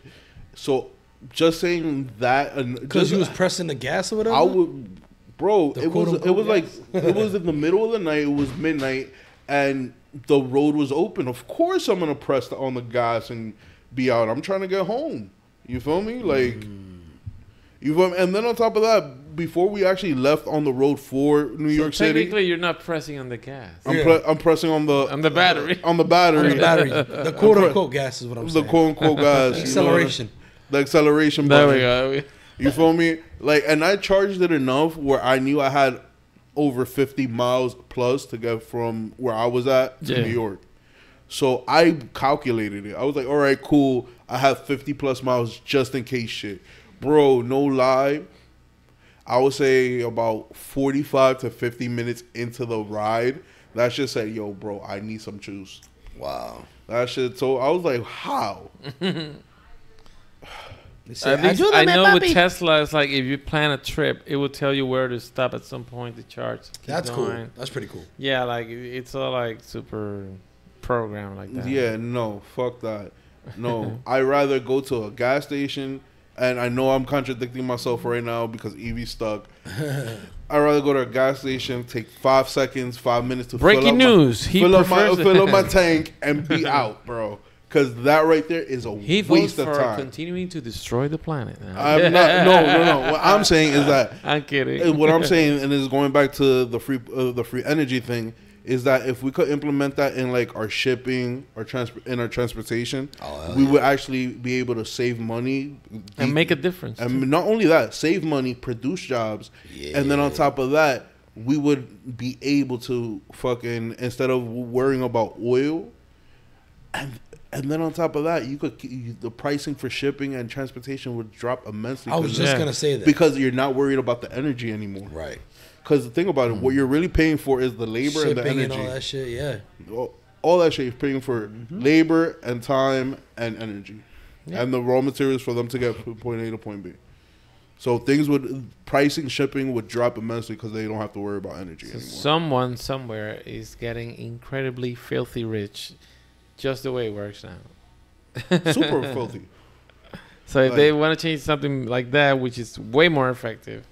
B: So just saying that,
A: because you was pressing the gas or whatever.
B: It was in the middle of the night. It was midnight, and the road was open. Of course, I'm gonna press on the gas and be out. I'm trying to get home. You feel me? Like, you feel me? And then on top of that, before we actually left on the road for New York City,
C: technically, you're not pressing on the gas.
B: I'm pressing on the
C: battery.
B: On the battery.
A: The quote unquote gas is what I'm saying.
B: The quote unquote gas.
A: Acceleration.
B: The acceleration
C: There
B: button.
C: we go.
B: You feel me? Like, and I charged it enough where I knew I had over 50 miles plus to get from where I was at to New York. So I calculated it. I was like, all right, cool. I have 50 plus miles just in case shit. Bro, no lie. I would say about 45 to 50 minutes into the ride, that shit said, yo, bro, I need some juice.
A: Wow.
B: That shit. So I was like, how?
C: I know with Tesla, it's like if you plan a trip, it will tell you where to stop at some point to charge.
A: That's cool. That's pretty cool.
C: Yeah, like it's all like super programmed like that.
B: Yeah, no, fuck that. No, I'd rather go to a gas station, and I know I'm contradicting myself right now because Evie's stuck. I'd rather go to a gas station, take 5 seconds, 5 minutes to fill up my tank and be out, bro. Because that right there is a waste of time.
C: Continuing to destroy the planet.
B: I'm not. No. What I'm saying is that
C: I'm kidding.
B: What I'm saying, and is going back to the free energy thing, is that if we could implement that in like our shipping, our transportation, we would actually be able to save money
C: and make a difference.
B: And not only that, save money, produce jobs, and then on top of that, we would be able to fucking, instead of worrying about oil, and then on top of that, the pricing for shipping and transportation would drop immensely.
A: I was just gonna say that,
B: because you're not worried about the energy anymore,
A: right?
B: Because the thing about it, what you're really paying for is the labor
A: shipping
B: and the energy,
A: and all that shit. Yeah,
B: all that shit you're paying for labor and time and energy, and the raw materials for them to get from point A to point B. So pricing, shipping would drop immensely because they don't have to worry about energy anymore.
C: Someone somewhere is getting incredibly filthy rich. Just the way it works now.
B: Super filthy.
C: So if they want to change something like that, which is way more effective,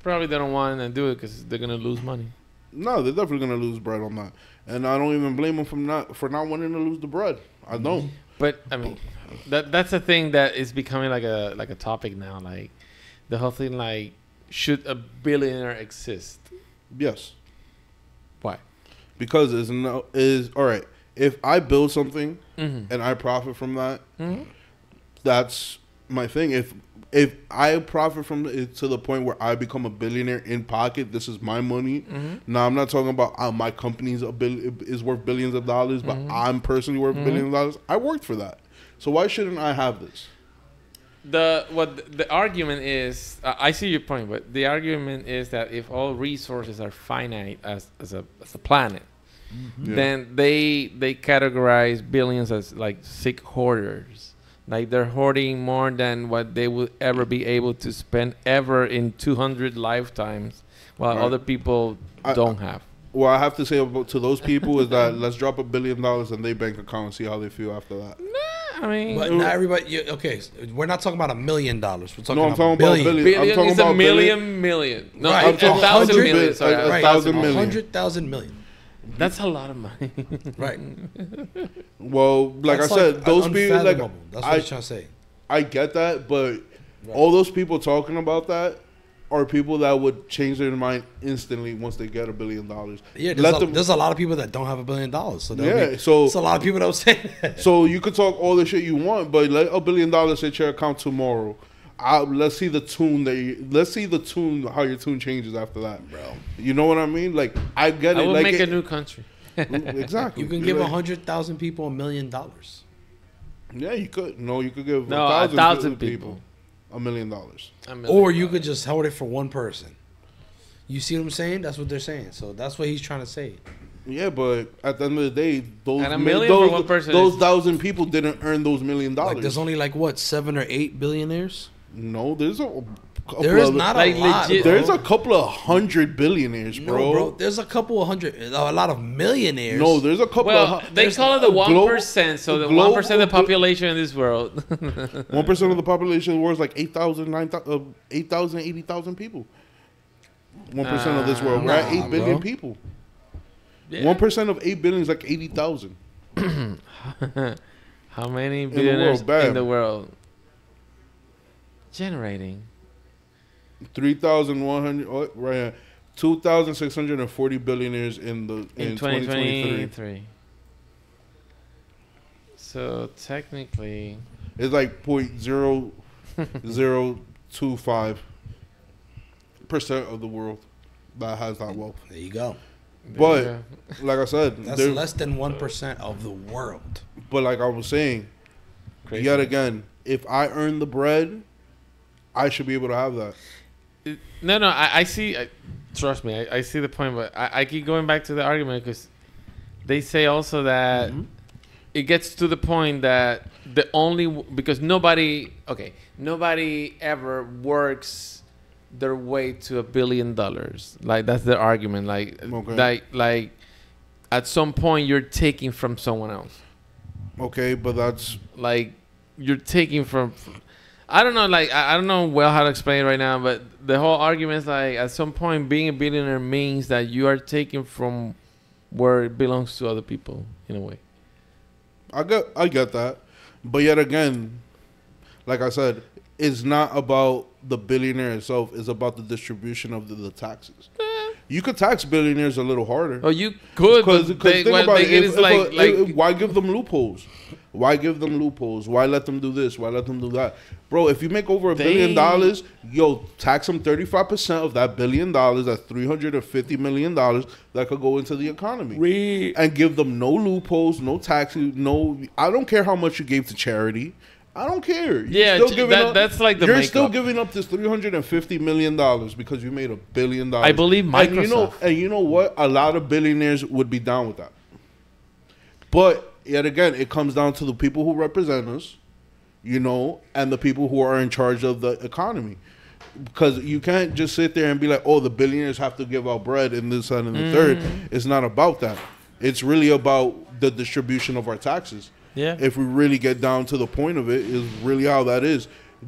C: probably they don't want to do it because they're going to lose money.
B: No, they're definitely going to lose bread on that. And I don't even blame them for not wanting to lose the bread. I don't.
C: But, I mean, that's a thing that is becoming like a topic now. Like, the whole thing, like, should a billionaire exist?
B: Yes.
C: Why?
B: Because all right. If I build something and I profit from that, that's my thing. If I profit from it to the point where I become a billionaire in pocket, this is my money. Now, I'm not talking about my company is worth billions of dollars, but I'm personally worth billions of dollars. I worked for that. So why shouldn't I have this? The argument is, I see your point, but the argument is that if all resources are finite as a planet, then they categorize billions as like sick hoarders. Like they're hoarding more than what they would ever be able to spend ever in 200 lifetimes, while other people don't have. What I have to say to those people is that let's drop $1 billion in their bank account and see how they feel after that.
C: I mean,
A: but not everybody. Okay, we're not talking about $1 million. We're talking
B: I'm talking about billion.
C: I'm talking about a million. No,
A: right.
C: 1,000 million. Sorry,
B: 1,000 million.
A: 100,000 million.
C: That's a lot of money.
A: Right.
B: Well, like I said, those people, like,
A: that's what I'm trying to say.
B: I get that, but all those people talking about that are people that would change their mind instantly once they get $1 billion.
A: Yeah, there's a lot of people that don't have $1 billion. So there's a lot of people that would say that.
B: So you could talk all the shit you want, but let $1 billion hit your account tomorrow. Let's see the tune how your tune changes after that,
A: bro.
B: You know what I mean? Like, I get it.
C: I would
B: like
C: make a new country.
B: Exactly.
A: You can give 100,000 people $1 million.
B: Yeah, you could. No, you could give
C: 1,000 people.
B: $1 million.
A: Or you could just hold it for one person. You see what I'm saying? That's what they're saying. So that's what he's trying to say.
B: Yeah, but at the end of the day, those
C: and $1 million for one person
B: those 1,000 people didn't earn those $1 million.
A: Like there's only like what 7 or 8 billionaires.
B: No, there's a couple
A: there is
B: of,
A: not
C: like
A: a lot.
C: legit,
B: there's a couple of 100 billionaires, bro.
A: No, bro. There's a couple of hundred, a lot of millionaires.
B: No, there's a couple of.
C: They call it the 1%. So the 1% of the population in this world.
B: 1% of the population of the world is like 8,000, 9,000, 8,000, 80,000 people. 1% of this world. We're at 8 billion people.
C: Yeah.
B: 1% of 8 billion is like 80,000.
C: How many billionaires in the world? Generating
B: 3,100. Oh, right here. 2,640 billionaires in 2023.
C: So technically,
B: it's like 0.0025% of the world that has that wealth.
A: There you go.
B: But like I said,
A: that's less than 1% of the world.
B: But like I was saying,
C: crazy.
B: Yet again, if I earn the bread, I should be able to have that.
C: No, I see. Trust me, I see the point, but I keep going back to the argument because they say also that it gets to the point that because nobody ever works their way to $1 billion. Like that's their argument. Like at some point you're taking from someone else.
B: Okay, but that's
C: like you're taking from. I don't know, like I don't know well how to explain it right now, but the whole argument is like at some point being a billionaire means that you are taking from where it belongs to other people in a way.
B: I get that, but yet again, like I said, it's not about the billionaire itself. It's about the distribution of the taxes. You could tax billionaires a little harder.
C: Oh, you could,
B: because think about
C: it.
B: Why give them loopholes? Why give them loopholes? Why let them do this? Why let them do that? Bro, if you make over $1 billion, yo, tax them 35% of that $1 billion. That's $350 million that could go into the economy. And give them no loopholes, no taxes, no. I don't care how much you gave to charity. I don't care.
C: That's like the.
B: You're still giving up this $350 million because you made $1 billion.
C: I believe Microsoft.
B: And you know what? A lot of billionaires would be down with that. But yet again, it comes down to the people who represent us, and the people who are in charge of the economy. Because you can't just sit there and be like, oh, the billionaires have to give out bread and this, that, and the third. It's not about that. It's really about the distribution of our taxes.
C: Yeah.
B: If we really get down to the point of it, is really how that is.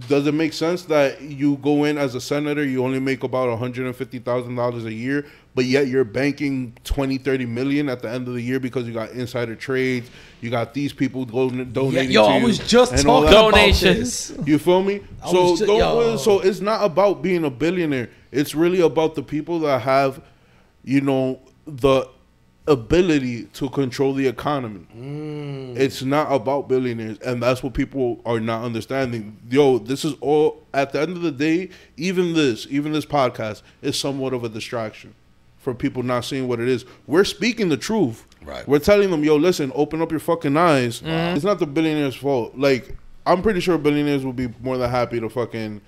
B: Does it make sense that you go in as a senator, you only make about $150,000 a year, but yet you're banking 20, 30 million at the end of the year because you got insider trades, you got these people donating to you.
A: I was just talking about donations.
B: You feel me? So it's not about being a billionaire. It's really about the people that have, the ability to control the economy. It's not about billionaires, and that's what people are not understanding. Yo, this is all, at the end of the day, even this podcast is somewhat of a distraction for people not seeing what it is. We're speaking the truth.
A: Right.
B: We're telling them, yo, listen, open up your fucking eyes. It's not the billionaires' fault. Like, I'm pretty sure billionaires will be more than happy to fucking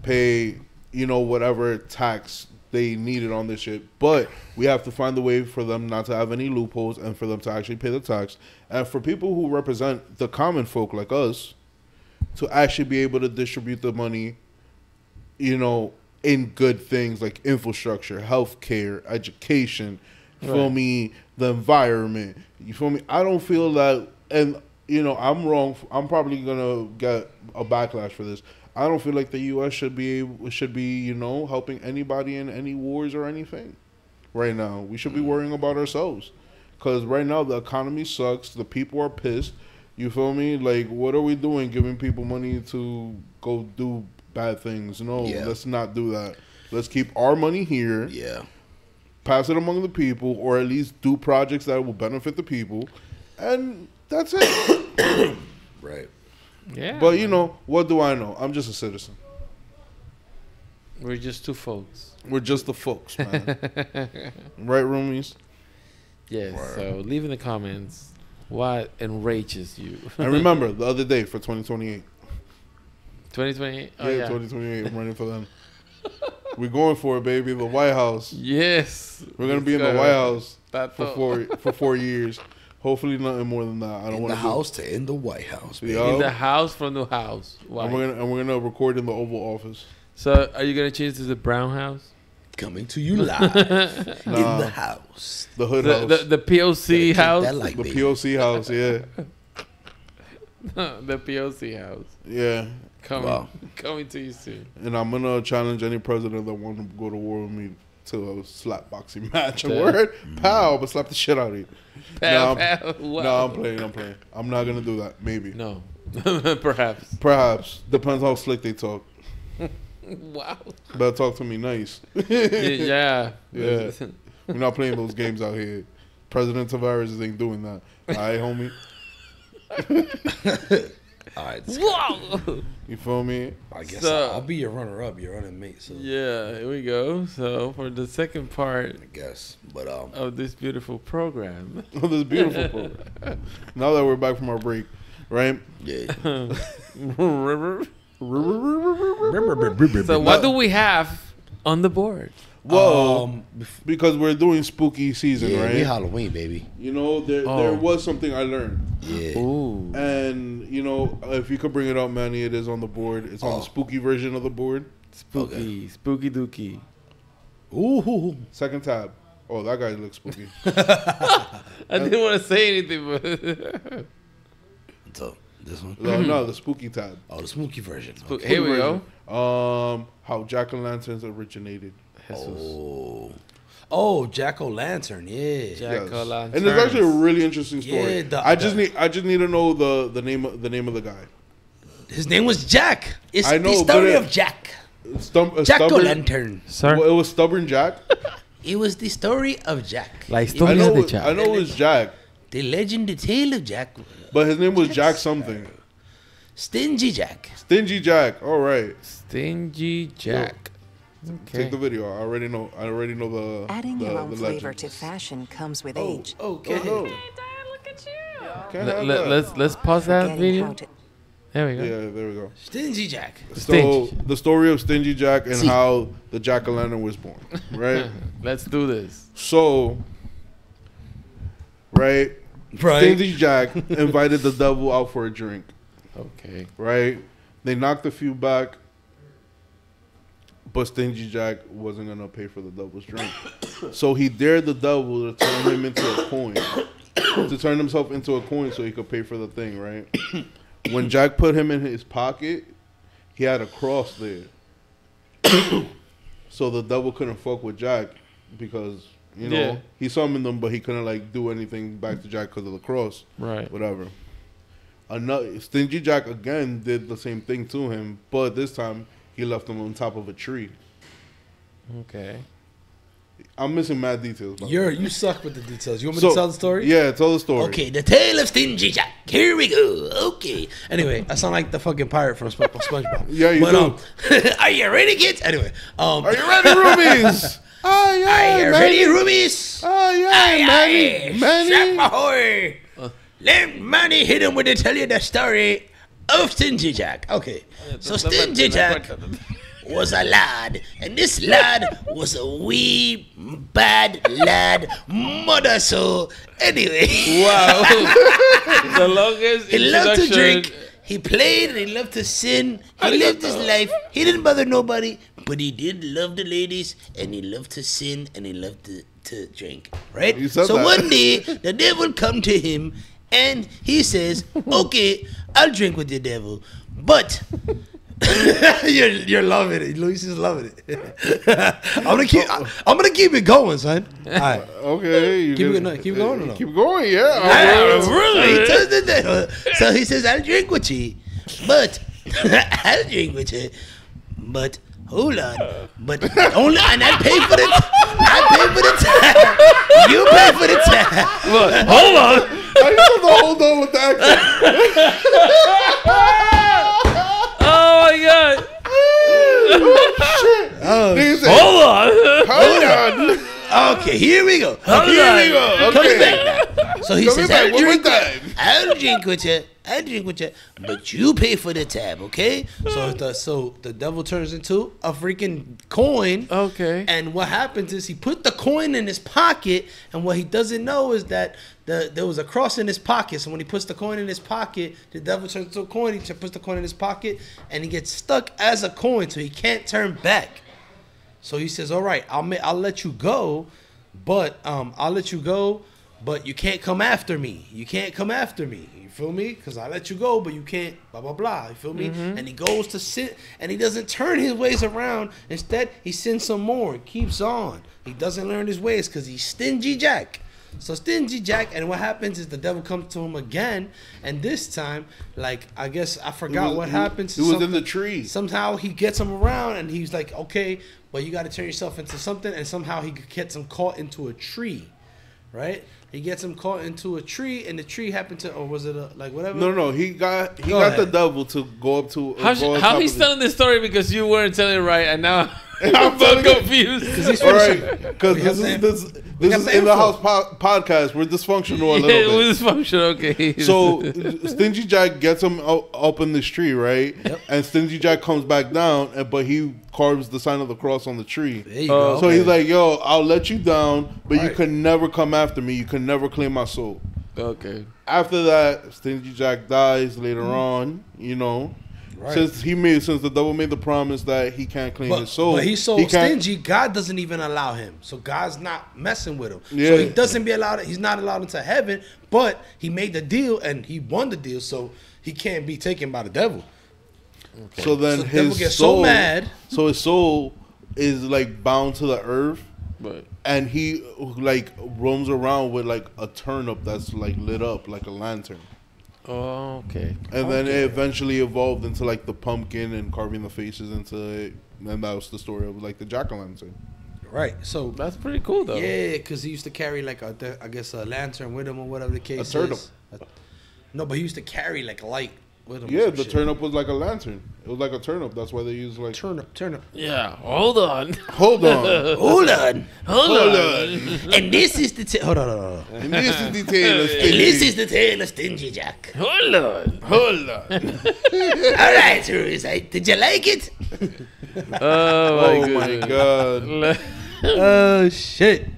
B: pay, whatever tax they needed on this shit, but we have to find a way for them not to have any loopholes and for them to actually pay the tax, and for people who represent the common folk like us to actually be able to distribute the money, in good things like infrastructure, healthcare, education, feel me, the environment. You feel me? I don't feel that, and I'm wrong. I'm probably gonna get a backlash for this. I don't feel like the U.S. should be helping anybody in any wars or anything right now. We should be worrying about ourselves, because right now the economy sucks. The people are pissed. You feel me? Like, what are we doing? Giving people money to go do bad things? No, let's not do that. Let's keep our money here.
A: Yeah.
B: Pass it among the people, or at least do projects that will benefit the people, and that's it.
A: Right.
C: Yeah.
B: But what do I know? I'm just a citizen.
C: We're just two folks.
B: We're just the folks, man. Right, roomies?
C: Yes. Right. So leave in the comments what enrages you.
B: And remember, the other day for 2028.
C: 2028. Oh,
B: yeah, 2028. I'm running for them. We're going for it, baby. The White House.
C: Yes.
B: We're gonna be in the White House
C: for
B: for 4 years. Hopefully, nothing more than that. I don't want
A: the house to end the White House. Baby.
C: In the house from the house. Wow.
B: And we're gonna record in the Oval Office.
C: So, are you gonna change to the Brown House?
A: Coming to you live in the house.
B: The hood house.
C: The POC house.
A: Like,
B: the POC house, yeah.
C: The POC house.
B: Yeah.
C: Coming to you soon.
B: And I'm gonna challenge any president that wants to go to war with me to a slap boxing match. Word? Pow, but slap the shit out of you.
C: Wow.
B: No, I'm playing. I'm not gonna do that. Maybe.
C: No. Perhaps.
B: Depends how slick they talk.
C: Wow.
B: Better talk to me nice.
C: Yeah.
B: We're not playing those games out here. President Tavares ain't doing that. All right, homie?
A: All right.
C: Whoa.
B: You feel me?
A: I guess I'll be your runner-up, your running mate. So
C: yeah, here we go. So for the second part,
A: I guess, but
C: of this beautiful program.
B: This beautiful program. Now that we're back from our break, right?
A: Yeah.
C: So what do we have on the board?
B: Well, because we're doing spooky season, right?
A: We Halloween, baby.
B: You know, there was something I learned.
A: Yeah.
C: Ooh.
B: And, you know, if you could bring it up, Manny, it is on the board. It's on the spooky version of the board.
C: Spooky. Okay. Spooky dookie.
B: Ooh. Second tab. Oh, that guy looks spooky.
C: I didn't want to say anything, but...
A: So, this one?
B: No, the spooky tab.
A: Oh, the spooky version.
C: Okay. Here we go.
B: How Jack-O-Lanterns originated.
A: Oh, Jack-O-Lantern, yeah.
C: Jack-O-Lantern.
B: And it's actually a really interesting story.
A: Yeah,
B: I just need to know the name of the guy.
A: His name was Jack. It's the story of Jack. Jack-O-Lantern.
C: Sir?
B: Well, it was Stubborn Jack.
A: It was the story of Jack.
C: Like story of the Jack.
B: I know it was Jack.
A: The legend, the tale of Jack.
B: But his name was Jack something.
A: Stingy Jack.
B: Stingy Jack. All right.
C: Stingy Jack.
B: Okay. Take the video. I already know the.
E: Adding your own flavor
B: legends.
E: to fashion comes with age.
A: Okay.
E: Dad,
C: look at you. Let's pause that video. There we go.
B: Yeah, there we go.
A: Stingy Jack.
B: So the story of Stingy Jack and how the Jack-O-Lantern was born, right?
C: Let's do this.
B: So, right? Stingy Jack invited the devil out for a drink.
C: Okay.
B: Right? They knocked a few back, but Stingy Jack wasn't gonna pay for the devil's drink. So he dared the devil to turn him into a coin, to turn himself into a coin so he could pay for the thing, right? When Jack put him in his pocket, he had a cross there. So the devil couldn't fuck with Jack because, you know, he summoned them, but he couldn't, like, do anything back to Jack because of the cross.
C: Right.
B: Whatever. Stingy Jack, again, did the same thing to him, but this time he left him on top of a tree.
C: Okay.
B: I'm missing mad details.
A: You suck with the details. You want me to tell the story?
B: Yeah, tell the story.
A: Okay, the tale of Stingy Jack. Here we go. Okay. Anyway, I sound like the fucking pirate from SpongeBob.
B: Yeah, you do.
A: Are you ready, kids? Anyway,
B: are you ready, Rubies?
A: Are you ready, Rubies?
B: Manny.
A: Slap ahoy. Let Manny hit him with to tell you the story of Stingy Jack. Okay, so Stingy Jack was a lad, and this lad was a wee bad lad mother. So anyway,
C: wow, the longest
A: he loved to drink, he played, and he loved to sin. He lived his life. He didn't bother nobody, but he did love the ladies, and he loved to sin, and he loved to drink. Right? So one day the devil come to him, and he says, "Okay, I'll drink with you, devil, but." You're loving it. Luis is loving it. I'm gonna keep it going, son. All right.
B: Okay.
A: Keep going or no?
B: Keep going, yeah.
A: Really? So he says, I'll drink with you. But I'll drink with you. But hold on. But only and I'll pay for it. I'll pay for the time. You pay for the time.
C: But hold on.
B: I just have to hold on with the accent.
C: Oh my god!
B: Oh, shit!
C: Hold on!
B: Hold on!
A: Okay, here we go.
B: Here we go. Okay.
A: Coming back now. So he
B: Come
A: says,
B: back
A: I'll
B: one more
A: drink,
B: time.
A: I'll drink with you. I'll drink with you. But you pay for the tab, okay? So the devil turns into a freaking coin.
C: Okay.
A: And what happens is he put the coin in his pocket, and what he doesn't know is that there was a cross in his pocket. So when he puts the coin in his pocket, the devil turns into a coin. He puts the coin in his pocket, and he gets stuck as a coin, so he can't turn back. So he says, "All right, I'll let you go, but you can't come after me. You can't come after me. You feel me? Because I let you go, but you can't. Blah blah blah. You feel me?" And he goes to sit, and he doesn't turn his ways around. Instead, he sins some more. He keeps on. He doesn't learn his ways because he's stingy Jack. So stingy Jack, and what happens is the devil comes to him again, and this time, like, I guess I forgot what happens.
B: He was in the tree.
A: Somehow he gets him around, and he's like, okay, well, you got to turn yourself into something, and somehow he gets him caught into a tree, right? He gets him caught into a tree, and the tree happened to, or was it like whatever?
B: No, he got
A: ahead.
B: the devil to go up to.
C: How he's telling this story because you weren't telling it right, and now I'm so confused.
B: All right, because this is in the house podcast. We're dysfunctional a little bit.
C: We're dysfunctional. Okay.
B: So Stingy Jack gets him up in this tree, right?
A: Yep.
B: And Stingy Jack comes back down, but he carves the sign of the cross on the tree.
A: There you go.
B: So he's like, "Yo, I'll let you down, but you
A: Right.
B: can never come after me. You can never claim my soul."
C: Okay.
B: After that, Stingy Jack dies later on. You know,
A: Right.
B: since the devil made the promise that he can't claim his soul,
A: But he's so
B: he can't-
A: stingy, God doesn't even allow him. So God's not messing with him.
B: Yeah.
A: So he doesn't be allowed. He's not allowed into heaven. But he made the deal and he won the deal, so he can't be taken by the devil.
B: So then
A: So the devil
B: his
A: gets
B: soul,
A: so mad.
B: So his soul is like bound to the earth,
C: But
B: and he like roams around with like a turnip that's like lit up like a lantern.
C: okay.
B: And then it eventually evolved into like the pumpkin and carving the faces into it. And that was the story of like the Jack-O-Lantern.
A: Right. So
C: That's pretty cool though.
A: yeah, because he used to carry like a lantern with him or whatever the case
B: turnip.
A: is. No, but he used to carry like light with him. or
B: Yeah,
A: some
B: the
A: shit.
B: turnip was like a lantern. It was like a turnip. That's why they use like.
A: Turnip.
C: Yeah. Hold on.
B: Hold on.
A: Hold on.
C: Hold on.
A: And this is the hold on.
B: And this is the tale of
A: And
B: Stingy.
A: this is the tale of Stingy Jack.
C: Hold on.
B: Hold on.
A: All right, Ruiz, did you like it?
B: Oh my god.
A: Oh shit!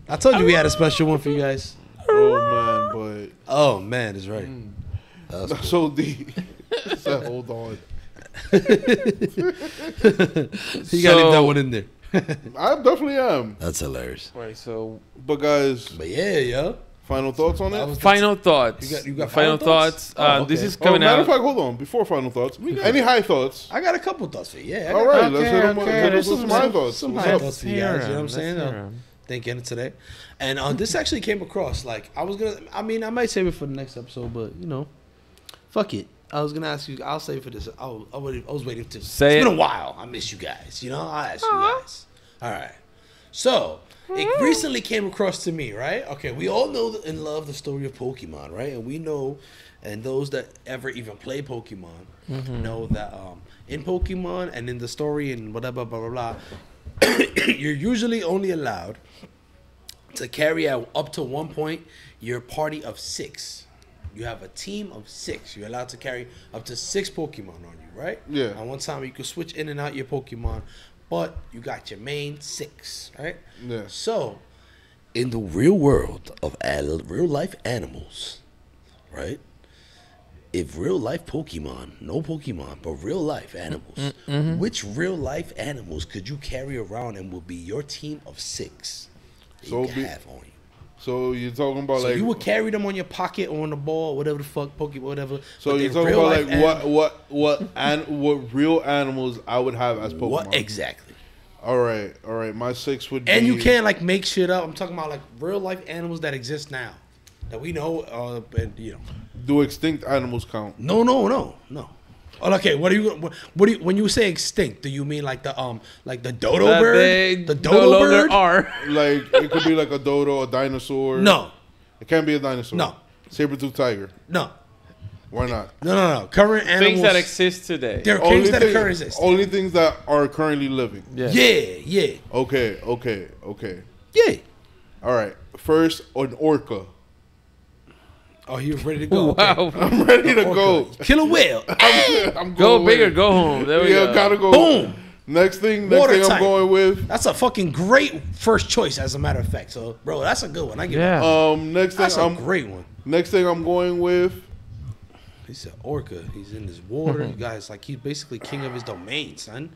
A: I told you we had a special one for you guys.
B: Oh man,
A: Oh man, that's right.
B: but that's so deep. So, hold on.
A: You gotta leave that one in there.
B: I definitely am.
A: That's hilarious.
C: Right. So
B: But guys,
A: But yeah, yo.
B: final thoughts on
A: That
B: it?
A: was the
C: final thoughts.
A: You got
C: final thoughts.
A: Oh,
C: This
A: okay.
C: is coming
B: matter
C: out.
B: of fact, hold on. Before final thoughts, any high thoughts?
A: I got a couple thoughts for you. Yeah.
B: All right, let's
C: Okay,
B: hit them
C: okay.
B: hit us
C: There's
B: with some high thoughts.
A: Some
B: What's
A: high
B: up?
A: thoughts for you guys. You know what I'm saying? Thinking today, and this actually came across. Like I was gonna. I mean, I might save it for the next episode, but you know, fuck it. I was gonna ask you. I'll save it for this. I was waiting to
C: Say
A: It's
C: it.
A: been a while. I miss you guys. You know, I'll ask you guys. All right. So it recently came across to me. Right. Okay. We all know and love the story of Pokemon, right? And we know, and those that ever even play Pokemon know that in Pokemon and in the story and whatever, blah blah blah. You're usually only allowed to carry out up to 1 point your party of 6. You have a team of 6. You're allowed to carry up to 6 Pokemon on you, right?
B: Yeah.
A: At one time, you can switch in and out your Pokemon, but you got your main 6, right?
B: Yeah.
A: So, in the real world of real life animals, right? If real life Pokemon, no Pokemon, but real life animals, which real life animals could you carry around and will be your team of 6 that
B: So
A: you can
B: be-
A: have on you?
B: So you're talking about
A: So
B: like
A: you would carry them on your pocket or on the ball, whatever the fuck, Pokemon, whatever.
B: So
A: but
B: you're
A: they're
B: talking
A: real
B: about
A: life
B: like what real animals I would have as Pokemon.
A: What exactly?
B: All right. My 6 would be.
A: And you can't like make shit up. I'm talking about like real life animals that exist now, that we know, and you know.
B: Do extinct animals count?
A: No. Oh, okay. What do you when you say extinct? Do you mean like the dodo
C: That
A: bird?
C: they
A: The
C: no
A: dodo
C: longer
A: bird?
C: are.
B: Like it could be like a dodo, a dinosaur.
A: No,
B: It can't be a dinosaur.
A: No.
B: Saber-tooth tiger.
A: no.
B: Why not?
A: No. Current animals.
C: Things that exist today.
A: There are things that currently exist.
B: Only things that are currently living.
C: Yeah.
A: Yeah.
B: Okay.
A: Yeah.
B: All right. First, an orca.
A: Oh, you're ready to go.
C: Wow.
A: Okay.
B: I'm ready to go.
A: Kill a whale.
B: I'm
C: Go
B: going
C: big or
B: with-
C: go home. There we
B: Yeah,
C: go.
B: gotta go.
A: Boom.
B: Next thing
A: Watertight.
B: I'm going with.
A: That's a fucking great first choice, as a matter of fact. So, bro, that's a good one. I give it.
C: Yeah.
B: Next thing
A: That's a great one.
B: Next thing I'm going with.
A: He's an orca. He's in his water. You guys, like, he's basically king of his domain, son.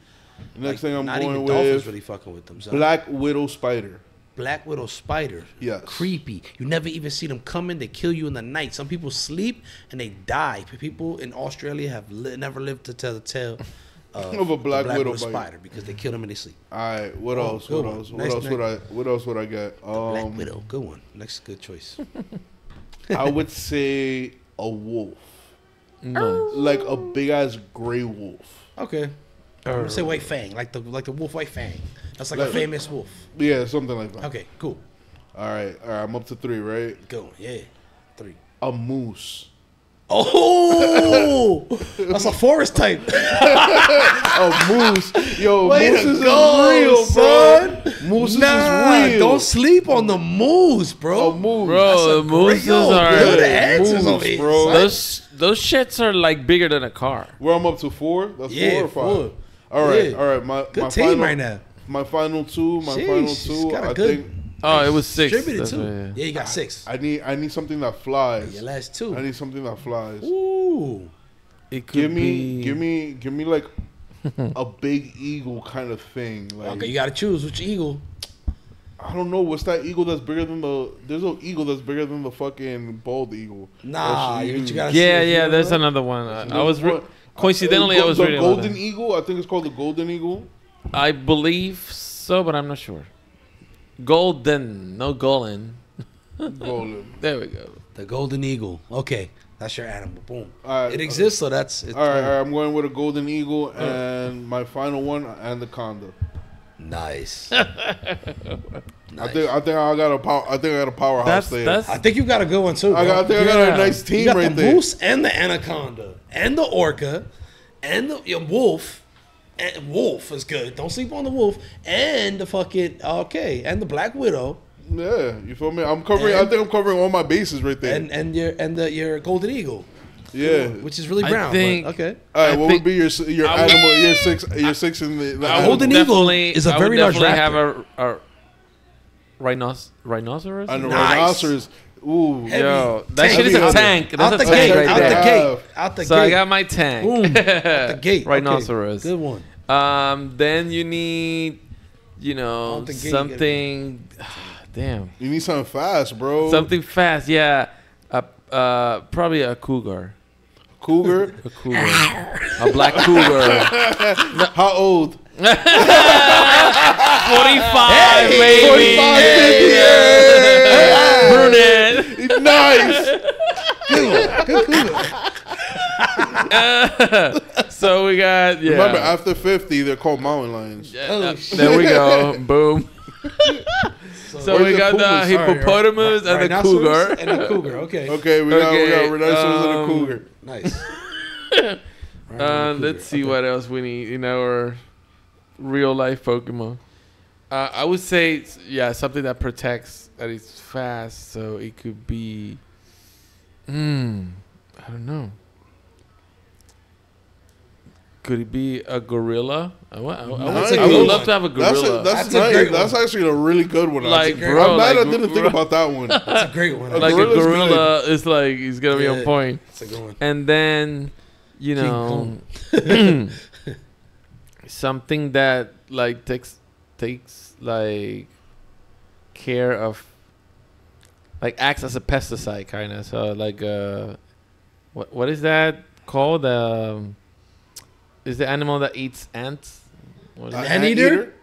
B: Next thing I'm
A: not
B: going
A: even dolphins
B: with.
A: really fucking with them. So.
B: Black widow spider.
A: Black widow spider.
B: Yes.
A: Creepy. You never even see them coming. They kill you in the night. Some people sleep and they die. People in Australia have never lived to tell the tale
B: Of a black widow bite.
A: spider because they kill them in their sleep.
B: All right. What else?
A: good
B: What
A: one.
B: else?
A: Next,
B: What else would I get?
A: Black widow. Good one. Next good choice.
B: I would say a wolf,
C: No.
B: like a big ass gray wolf.
A: Okay. I'm gonna say White Fang, like the wolf White Fang. That's like a famous wolf.
B: Yeah, something like that.
A: Okay, cool.
B: All right. I'm up to 3, right?
A: Go. Yeah. 3.
B: A moose.
A: Oh, that's a forest type.
B: A moose. Yo,
A: Way
B: mooses
A: to
B: is
A: go,
B: real,
A: son.
B: bro. Mooses
A: Nah,
B: is real.
A: don't sleep on the moose, bro.
B: A moose.
C: Bro, the mooses are.
A: Good answers
B: moose,
A: over here,
B: bro.
A: son.
C: Those shits are like bigger than a car.
B: Where I'm up to 4? That's 4 or 5?
A: 4.
B: All right,
A: Yeah.
B: all right. My
A: Good
B: my
A: team
B: final,
A: right now.
B: My final 2. My
A: Sheesh,
B: final
A: he's
B: 2.
A: got a
B: I
A: good-
B: think
C: Oh, it was 6.
A: Distributed
C: That's
A: too.
C: right,
A: Yeah, you got 6.
B: I need something that flies.
A: Your last 2.
B: I need something that flies.
A: Ooh.
C: It could
B: Give
C: be.
B: me like a big eagle kind of thing. Like
A: Okay, you gotta choose which eagle.
B: I don't know what's that eagle that's bigger than the. There's an eagle that's bigger than the fucking bald eagle.
A: Nah,
B: That's
A: you
B: huge.
A: gotta.
C: Yeah,
A: see
C: yeah.
A: if
C: There's
A: you
C: another one. I was
B: There's one-
C: coincidentally I was
B: the
C: reading about
B: golden
C: that.
B: eagle. I think it's called the golden eagle.
C: I believe so, but I'm not sure. Golden, no golden.
B: Golden.
C: There we go.
A: the golden eagle. Okay, that's your animal. Boom.
B: All right,
A: It exists, so that's. It's
B: All right, I'm going with a golden eagle, and my final one, anaconda.
A: Nice.
B: I think I got a powerhouse there.
C: That's
A: I think you got a good one too.
B: I
A: bro.
B: think I got
C: Yeah.
B: a nice
A: You
B: team
A: got
B: right
A: the
B: there.
A: moose and the anaconda and the orca and the wolf. And wolf is good. Don't sleep on the wolf and the fucking and the black widow
B: Yeah, you feel me? I'm covering. I
A: And-
B: think I'm covering all my bases right there.
A: and your golden eagle,
B: yeah.
A: which is really
C: I
A: brown.
C: think-
A: But okay.
B: All right,
C: I
B: what
C: think-
B: would be your
C: I would-
B: animal? Your six in the
C: I would
A: Golden eagle
C: definitely-
A: is a
C: I would
A: very large
C: definitely
A: raptor.
C: have a rhinoceros.
B: and the
A: Nice.
B: rhinoceros. Ooh,
A: Heavy.
C: Yo, that
A: Tank.
C: shit is a
B: Heavy.
C: tank. That's
A: Out
C: a
A: the
C: tank
A: gate,
C: right
A: out
C: there.
A: the
B: Yeah.
A: gate, out the
C: So
A: gate.
C: I got my tank.
A: Boom, out the gate. Okay,
C: Rhinoceros.
A: Good one.
C: Then you need,
A: Out the gate,
C: something. Damn,
B: you need something fast, bro.
C: something fast. Yeah, probably a cougar.
B: Cougar.
C: A cougar. A black cougar.
B: How old?
C: 45,
A: Hey,
C: baby.
B: 45,
C: Yeah. Brunette.
B: Nice.
C: So we got
B: Remember, after 50, they're called mountain lions.
C: There we go. Boom. So
B: Where's
C: we
B: the
C: got the
B: pumas?
C: hippopotamus and the
A: Rhinoceros
C: cougar.
A: and the cougar. Okay.
B: Okay, we got
C: Okay,
B: rhinoceros and a cougar.
A: Nice.
C: Let's see what else we need in our real life Pokemon. I would say, something that protects, that is fast. So it could be, I don't know. Could it be a gorilla? I would love to have a gorilla.
B: That's
A: That's a
B: nice.
A: great
B: That's
A: one.
B: actually a really good one.
C: Like,
B: I'm
C: bro,
B: glad
C: like,
B: I didn't think about that one.
A: That's a great one.
B: Like,
C: like a
B: gorilla's
C: gorilla is like, he's going to be on
A: Yeah.
C: point.
A: That's a good one.
C: And then, you
A: King
C: know, something that like takes like care of, like acts as a pesticide kind of. So like what is that called? Is the animal that eats ants? What is it?
A: Anteater?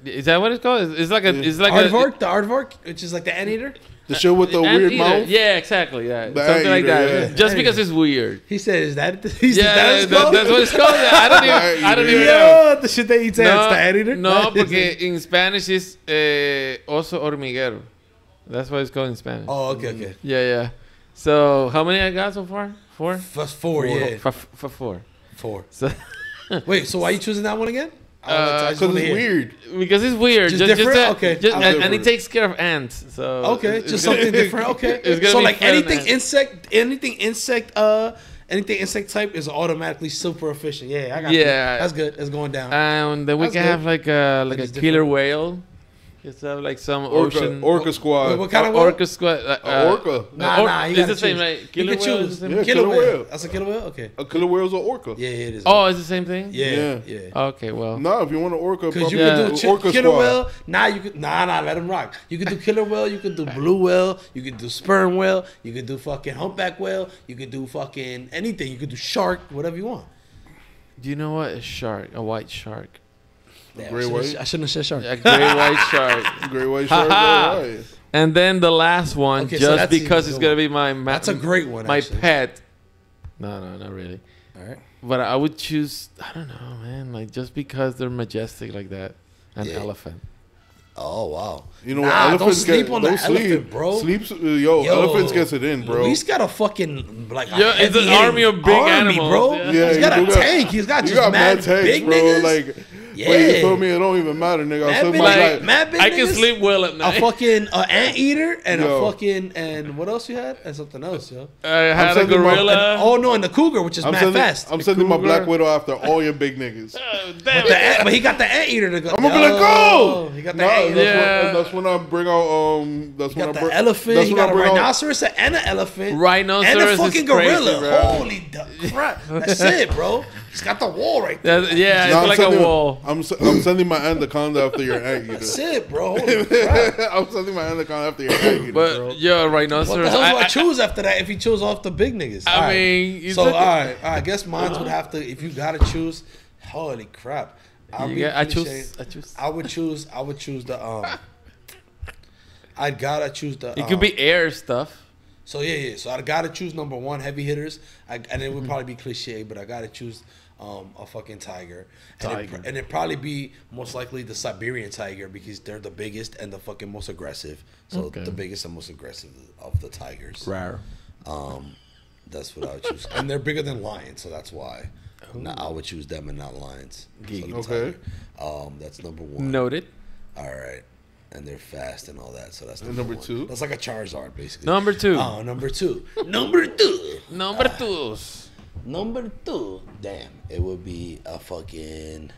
C: Is that what it's called? It's like a
A: Aardvark, the aardvark, which is like the anteater.
B: The show with the weird
C: anteater.
B: mouth.
C: Yeah, exactly. Yeah,
B: The
C: something like
B: anteater,
C: that.
B: yeah.
C: Just because it's weird.
A: He said, "Is that?" That's
C: Yeah, that's what it's called. I don't even know.
A: Yeah, the shit they eat ants, the anteater.
C: No, porque in Spanish is oso hormiguero. That's what it's called in Spanish.
A: Oh, okay.
C: Yeah. So how many I got so far? 4?
A: That's 4, yeah.
C: For 4.
A: 4.
C: So
A: Wait, so why are you choosing that one again? I just
B: Because
A: wanna
B: it's
A: hear.
B: weird.
C: Because it's weird.
A: Just different? Okay.
C: And it takes care of ants. So
A: Okay, just something different. Okay,
C: It's gonna
A: so
C: be
A: like
C: fun,
A: anything
C: man.
A: anything insect type is automatically super efficient. Yeah, I got
C: Yeah.
A: you. That's good. It's going down.
C: And then we
A: That's
C: can
A: good.
C: have like a
A: it's
C: killer
A: different.
C: whale. Just have like some
B: Orca,
C: ocean
B: orca squad.
A: What kind of whale?
C: orca squad.
B: Orca.
A: Nah, you
C: it's
A: gotta
C: the same,
A: choose.
C: right? Killer
A: You can
C: whale is
A: choose.
C: the same?
B: Yeah,
A: Killer
B: killer
A: whale.
B: whale.
A: That's a killer whale. Okay.
B: A killer whale's an orca.
A: Yeah, it is.
C: Oh, it's the same thing.
A: yeah.
C: Okay, well.
B: Nah, if you want an orca,
A: Because you
B: probably
A: can do
B: orca
A: killer
B: squad.
A: whale. Let him rock. You can do killer whale. You can do blue whale. You can do sperm whale. You can do fucking humpback whale. You can do fucking anything. You can do shark, whatever you want.
C: Do you know what? A shark, a white shark.
A: Damn,
B: Gray white?
A: I shouldn't have said shark.
C: A great white shark.
B: Great white shark.
C: Ha-ha.
B: Great white.
C: And then the last one,
A: Okay, so
C: just
A: that's
C: because
A: even
C: it's
A: good
C: going to be my...
A: That's a great one,
C: My
A: actually.
C: pet. No, not really.
A: All right.
C: But I would choose, I don't know, man. Like, just because they're majestic like that. An
A: Yeah.
C: elephant.
A: Oh wow.
B: You know
A: Nah,
B: what?
A: don't
B: Elephants
A: sleep on the
B: don't sleep.
A: elephant, bro.
B: Sleeps, elephants gets it in, bro.
A: He's got a fucking like.
C: Yeah, it's an army of big animals,
A: bro.
C: yeah.
B: Yeah,
A: He's got
B: you
A: a
B: do got-
A: tank. He's got
B: You
A: just
B: got
A: mad
B: mad tanks,
A: big
B: bro.
A: niggas.
B: Like,
A: Yeah.
B: but you told me it don't even matter, nigga.
A: Mad
B: I'll
A: big,
C: Like,
A: mad big
C: I can
A: niggas,
C: sleep well at
A: A
C: night.
A: fucking anteater and
B: Yo.
A: a fucking and what else you had? And something else, yo.
C: I had a
B: sending my-
C: gorilla.
A: Oh no, and the cougar, which is mad fast.
B: I'm sending my
C: cougar.
B: Black Widow after all your big niggas.
C: Damn
A: But,
C: it.
A: but he got the anteater to go.
B: I'm gonna be like, go!
A: He got the
B: Nah,
A: anteater.
C: Yeah.
B: that's when I bring out That's
A: He
B: when
A: got
B: I
A: the
B: bring
A: elephant.
B: That's
A: He
B: when I
A: got a
B: bring out.
A: rhinoceros and an elephant.
C: Rhinoceros
A: and a
C: is
A: fucking
C: crazy,
A: gorilla.
C: bro.
A: Holy crap! That's it, bro. He's got the wall right there.
C: Yeah,
B: Nah,
C: it's like a
B: sending,
C: wall.
B: I'm sending my anaconda after your anteater.
A: That's it, bro. Holy crap.
B: I'm sending my anaconda after your anteater,
C: But,
B: bro.
C: yo,
A: What
C: rhinoceros.
A: the hell do I choose after that if he chose off the big niggas?
C: I
A: All right.
C: mean, you
A: so
C: took it.
A: all right, I guess mine would have to. If you gotta choose, holy crap! I'll be
C: I
A: cliche.
C: choose.
A: I would choose the. I'd gotta choose the.
C: It could be air stuff.
A: So yeah. So I gotta choose number one, heavy hitters. And it would probably be cliche, but I gotta choose a fucking tiger. And it'd probably be most likely the Siberian tiger because they're the biggest and the fucking most aggressive. So
C: Okay.
A: the biggest and most aggressive of the tigers.
C: Rare.
A: That's what I would choose. And they're bigger than lions, so that's why. I would choose them and not lions. So the
B: Okay.
A: tiger. That's number one.
C: Noted.
A: All right. And they're fast and all that, so that's
B: And
A: number
B: number
A: one.
B: two?
A: That's like a Charizard, basically.
C: Number two.
A: Oh, number two. Number two.
C: Number twos.
A: Number two. Damn. It would be a fucking...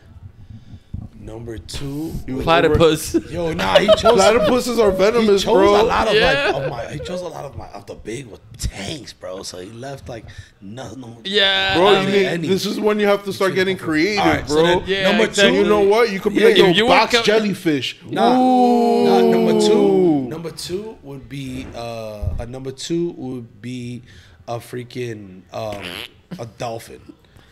A: Number two.
C: Platypus.
A: Yo, nah, he chose...
B: Platypuses are
A: He
B: venomous,
A: chose
B: bro.
A: a lot of
C: Yeah.
A: he chose a lot of the big tanks, bro. So he left like no.
C: Yeah.
B: Bro,
C: I
B: you
C: mean,
B: need,
A: any-
B: this is when you have to start getting creative,
A: All right, so
B: bro.
A: then
C: Yeah,
A: number
C: exactly.
A: two.
B: You know what? You could be
A: Yeah,
B: like, yo,
C: if you
B: box
C: would come-
B: jellyfish.
A: Nah,
B: Ooh.
A: number two would be a freaking a dolphin.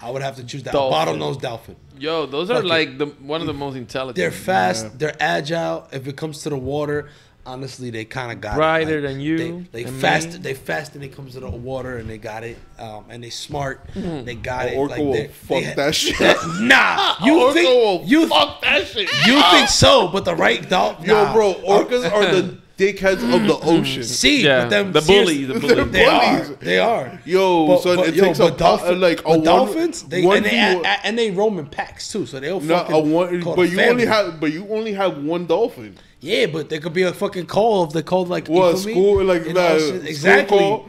A: I would have to choose that
C: Dolphin.
A: bottlenose dolphin.
C: Yo, those are
A: Fuck
C: like one of the most intelligent.
A: They're fast. They're agile. If it comes to the water, honestly, they kind of got
C: Brighter
A: it.
C: than you
A: They
C: and
A: fast.
C: me.
A: They fast when it comes to the water, and they got it. And they smart. They got it.
B: Orca will fuck that shit.
A: Nah, you
B: Orca will
A: think you
B: fuck that shit.
A: you think so? But the right dolphin.
B: Yo, bro, orcas are the dickheads of the ocean.
A: See,
C: Yeah,
A: but them
C: the bully,
A: seriously-
C: the bully.
A: They are.
B: bullies.
A: They are.
B: Yo, son, it takes a
A: dolphin,
B: like a
A: but
B: one-
A: dolphins. They
B: one
A: and they
B: view-
A: and they roam in packs too, so they'll
B: No,
A: fucking.
B: a one,
A: call
B: but
A: the
B: you
A: family.
B: only have one dolphin.
A: Yeah, but there could be a fucking call if they called like
B: What,
A: you feel me?
B: school, like
A: You
B: that,
A: know,
B: school
A: exactly.
B: call?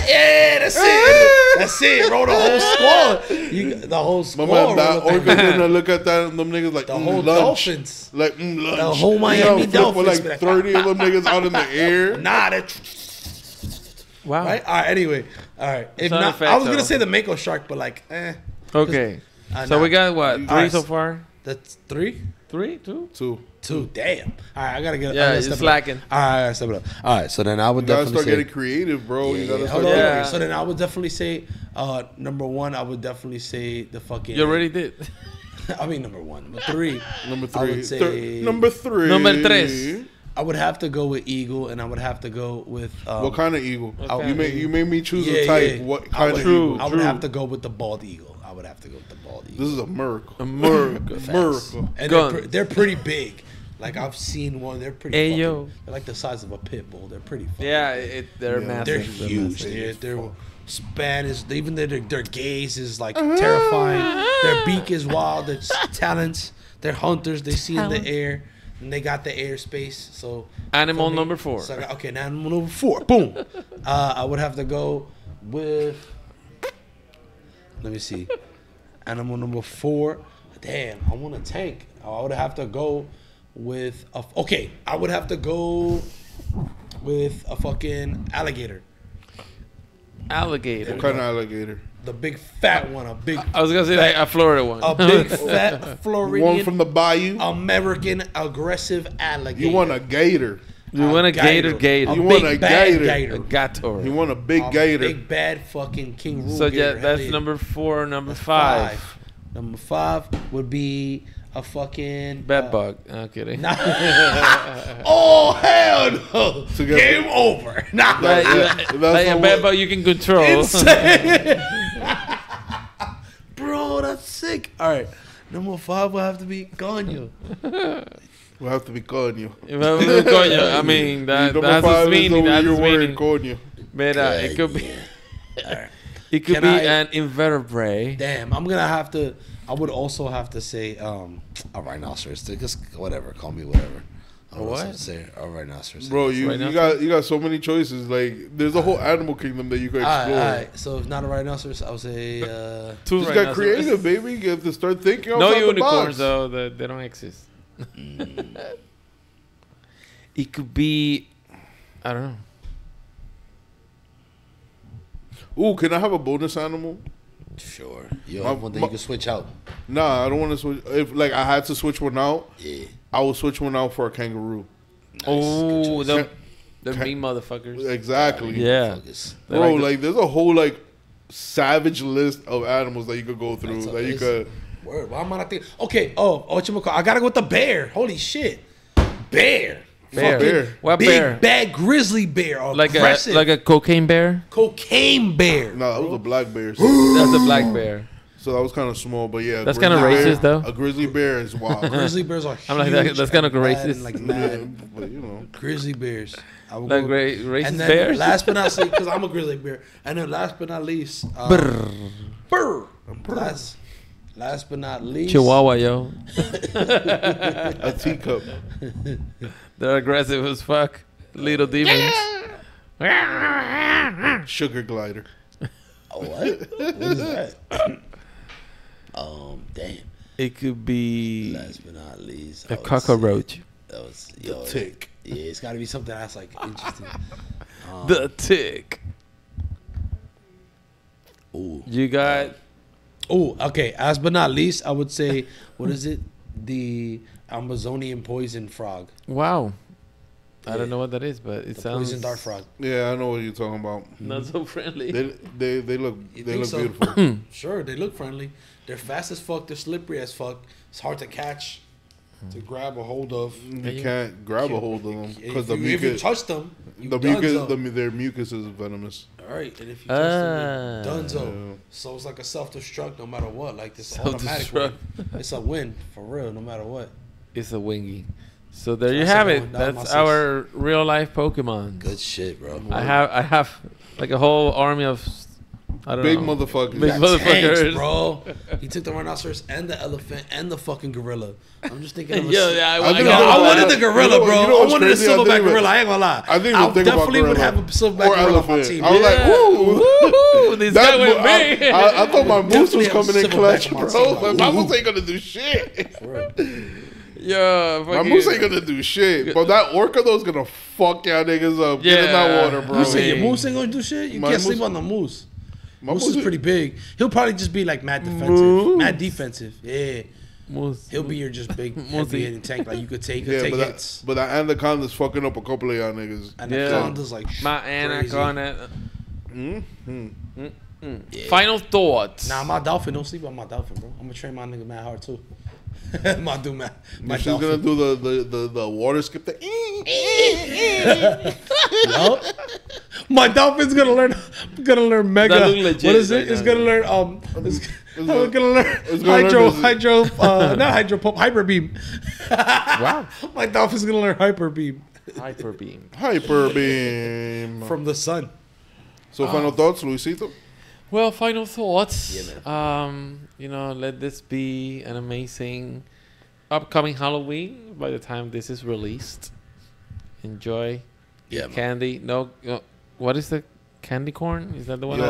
A: Yeah, that's it. That's it. Roll the whole squad. The whole
B: My
A: squad.
B: man, that
A: roll
B: orca gonna look at that and them niggas like
A: the whole
B: lunch.
A: Dolphins.
B: Like lunch.
A: The whole
B: You know,
A: Miami
B: flip with,
A: Dolphins be
B: like
A: like,
B: 30 of them niggas out in the air.
A: Nah, that.
C: Wow.
A: Right. All right. Anyway. All right. If
C: not
A: not,
C: a fact,
A: I was gonna
C: though.
A: say the Mako shark, but like,
C: Okay. So
A: nah.
C: we got what? Three
A: Alright.
C: so far?
A: That's three.
C: 3, 2?
B: Two.
A: Damn. All right. I gotta get.
C: Yeah,
A: I gotta
C: it's
A: step it up.
C: slacking.
A: All right. I gotta step it up. All right. So then I would
B: You gotta
A: definitely
B: start
A: say.
B: getting creative, bro. You gotta
A: Yeah,
B: start
A: hold on.
C: Yeah.
A: So then I would definitely say, number one, I would definitely say the fucking.
C: You already did.
A: I mean, number one. Number three.
B: Number
A: I would
B: three.
A: say.
B: Number three.
C: Number tres.
A: I would have to go with eagle, and I would have to go with.
B: What kind of eagle?
C: kind
B: You
C: of
B: made me choose a type. What kind of eagle?
A: I would have to go with the bald eagle. I would have to go with the bald eagle.
B: This is a miracle.
C: America.
B: Miracle.
A: And
C: Gun.
A: they're pretty big. Like I've seen one. They're pretty.
C: Hey,
A: fucking,
C: yo.
A: They're like the size of a pit bull. They're pretty. Fucking
C: Yeah,
A: big.
C: they're
B: Yeah.
C: massive.
A: They're huge.
B: massive.
A: They're span is even their gaze is like terrifying. Their beak is wild. Their talents, they're hunters. They see in the air, and they got the airspace. So
C: Animal number 4.
A: So okay, now animal number 4. Boom. I would have to go with. Let me see. Animal number 4. Damn, I want a tank. I would have to go with a. Okay, I would have to go with a fucking alligator.
C: Alligator.
B: What kind of alligator?
A: The big fat one. A big.
C: I was gonna say like a Florida one.
A: A big fat Floridian.
B: One from the bayou.
A: American aggressive alligator.
B: You want a gator?
C: You want a gator? Gator.
B: You want a gator?
C: A gator.
B: You want a big gator?
A: Big bad fucking king rule.
C: So
A: gator.
C: yeah, that's number 4. Number 5.
A: Number 5 would be a fucking
C: Bed bug. I'm kidding.
A: Nah. Oh hell no!
B: Together.
A: Game over. Nah.
C: Like a bed bug you can control.
A: Insane. Bro, that's sick. All right, number 5 will have to be Ganyo.
B: We'll have to be calling you.
C: I mean, that
B: Number
C: has
B: 5
C: its meaning.
B: is
C: That
B: your
C: has
B: word,
C: meaning.
B: coño.
C: But it could be. It could
A: Can
C: be
A: I-
C: an invertebrate.
A: Damn, I'm gonna have to. I would also have to say a rhinoceros. Just whatever, call me whatever. I would also
C: What?
A: say a rhinoceros.
B: Bro, you got so many choices. Like, there's a whole animal kingdom that you can explore.
A: All right. So if not a rhinoceros, I would say.
C: 2
B: Just got
C: rhinoceros.
B: creative, baby. You have to start thinking
C: No
B: outside the
C: unicorns
B: box.
C: though. They don't exist. It could be. I don't know.
B: Ooh, can I have a bonus animal?
A: Sure. You have one that you can switch out.
B: Nah, I don't want to switch. If like I had to switch one out,
A: Yeah.
B: I will switch one out for a kangaroo.
A: Nice.
C: Oh,
A: Good choice.
C: they're mean motherfuckers.
B: Exactly.
C: Yeah.
A: Focus.
C: They're
B: Bro,
C: like
B: like there's a whole like savage list of animals that you could go through.
A: That's
B: That you
A: amazing.
B: could.
A: Word. Why am I not thinking? Okay. I gotta go with the bear. Holy shit. Bear.
C: Bear.
B: Bear.
C: What
A: Big
C: bear?
A: bad grizzly bear.
C: Like
A: Aggressive.
C: a cocaine bear?
A: cocaine bear.
B: No, that was a black bear.
C: That's a black bear.
B: So that was kind of small, but yeah.
C: That's kinda
B: grizzly bear-
C: racist, though.
B: A grizzly bear is wild.
A: Grizzly bears are huge.
C: I'm like, that's kinda
A: and mad
C: racist.
A: and, like mad.
B: But you know,
A: Grizzly bears. I would
C: Like
A: go-
C: racist
A: and then
C: bears?
A: last but not least, because I'm a grizzly bear. And then last but not least, brr. Last but not least,
C: Chihuahua, yo.
B: a teacup.
C: They're aggressive as fuck. Little demons.
B: Sugar glider.
A: Oh, what? What is that? Damn.
C: It could be
A: Last but not least,
C: a cockroach.
A: That was
B: Tick.
A: Yeah, it's got to be something that's like interesting.
C: The tick.
A: Ooh.
C: You got
A: Oh, okay. Last but not least, I would say, what is it? The Amazonian poison frog.
C: wow. I
A: Yeah.
C: don't know what that is, but it
A: The
C: sounds
A: poison dart frog.
B: Yeah, I know what you're talking about.
C: not so friendly.
B: They look
A: You
B: they
A: think
B: look
A: so?
B: beautiful.
A: Sure, they look friendly. They're fast as fuck. They're slippery as fuck. It's hard to catch, to grab a hold of.
B: You can't grab a hold of them because the
A: if you
B: mucus,
A: touch them, you
B: the
A: donezo.
B: mucus, their mucus is venomous.
A: All right, and if you touch them, you're donezo.
B: Yeah.
A: So it's like a self-destruct no matter what. Like this
C: Self-destruct.
A: automatic win. It's a win for real, no matter what.
C: It's a wingy. So there you
A: That's
C: have
A: a
C: it.
A: one. That was
C: That's
A: my
C: our real life Pokemon.
A: Good shit, bro.
C: I have like a whole army of I don't
B: Big
C: know.
B: motherfuckers.
C: Big motherfuckers.
A: Tanks, bro. He took the rhinoceros and the elephant and the fucking gorilla. I'm just thinking of a
C: Yeah,
B: I think
A: I
B: I
A: wanted the gorilla,
B: you know-
A: bro.
B: you know
A: I
B: what's
A: wanted a
B: crazy? I
A: silverback
B: think
A: gorilla. I ain't gonna lie.
B: I think
A: I
B: think about
A: definitely would
B: gorilla
A: have a silverback
B: or
A: gorilla on my
B: elephant.
A: team.
B: I was like, ooh.
C: Woo-hoo, this
B: That
C: guy with
B: mo-
C: me.
B: I thought my moose was
A: Definitely have
B: coming in
A: silverback
B: clutch,
A: on my
B: bro.
A: team.
B: But my moose ain't gonna do shit.
A: For real.
C: Yeah,
B: My moose ain't gonna do shit. But that orca though is gonna fuck y'all niggas up. Get in that
C: Yeah.
B: water, bro.
A: You say your
C: mean-
A: moose ain't gonna do shit? You
B: My
A: can't sleep
B: moose-
A: on the moose.
B: My
A: Moose is pretty big. He'll probably just be like mad defensive.
C: Moose.
A: Mad defensive. Yeah.
C: Moose.
A: He'll be your just big
C: Moosey.
A: heavy hitting tank. Like you could take
B: Yeah,
A: hits.
B: but that anaconda's fucking up a couple of y'all niggas.
A: And
C: Yeah.
A: the Anaconda's like
C: My
A: crazy.
C: anaconda.
B: Mm-hmm.
A: Yeah.
C: Final thoughts.
A: Nah, my dolphin, don't sleep on my dolphin, bro. I'm gonna train my nigga mad hard too. my dude, man. My
B: She's
A: dolphin.
B: gonna do the water skip.
A: Yup. My dolphin's gonna learn mega.
C: That look legit
A: What is it?
C: right
A: It's
C: now.
A: gonna learn it's gonna learn not hydro pump, hyper beam.
C: Wow.
A: My dolphin's gonna learn hyper beam
C: Hyper beam.
B: Hyper beam.
A: from the sun.
B: So final thoughts, Luisito?
C: Well, final thoughts.
A: Yeah,
C: Let this be an amazing upcoming Halloween by the time this is released. Enjoy.
A: Yeah, man.
C: Candy. No, what is the candy corn? Is that the one?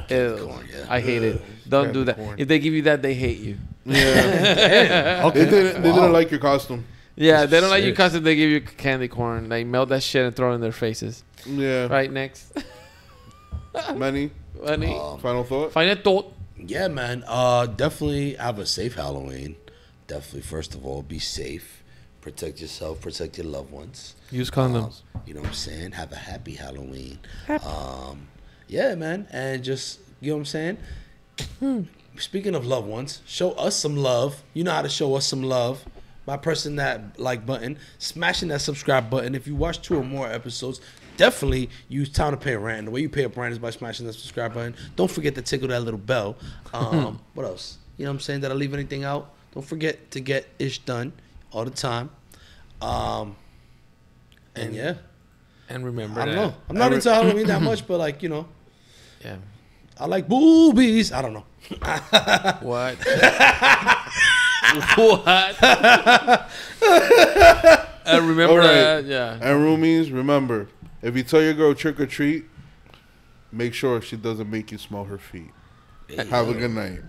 A: Candy corn, yeah.
C: I hate it. Don't
B: Candy
C: do that.
B: corn.
C: If they give you that, they hate you.
B: Yeah.
A: Okay.
B: They didn't like your costume.
C: Yeah, they don't like you
A: Serious.
C: because they give you candy corn. They melt that shit and throw it in their faces.
B: Yeah.
C: Right, next.
B: Manny, final thought?
C: Final thought.
A: Yeah, man. Definitely have a safe Halloween. Definitely, first of all, be safe. Protect yourself. Protect your loved ones.
C: Use condoms.
A: You know what I'm saying? Have a happy Halloween. Yeah, man. And just, you know what I'm saying? Speaking of loved ones, show us some love. You know how to show us some love. By pressing that like button, smashing that subscribe button. If you watch 2 or more episodes, definitely use time to pay rent. The way you pay a rent is by smashing that subscribe button. Don't forget to tickle that little bell. What else? You know what I'm saying? Did I leave anything out? Don't forget to get ish done all the time. And yeah.
C: And remember
A: I don't
C: that.
A: know. I'm not into Halloween that much, but like,
C: Yeah.
A: I like boobies. I don't know.
C: What? What? And remember
B: All right.
C: that. Yeah.
B: And roomies, remember, if you tell your girl trick or treat, make sure she doesn't make you smell her feet. Have a good night.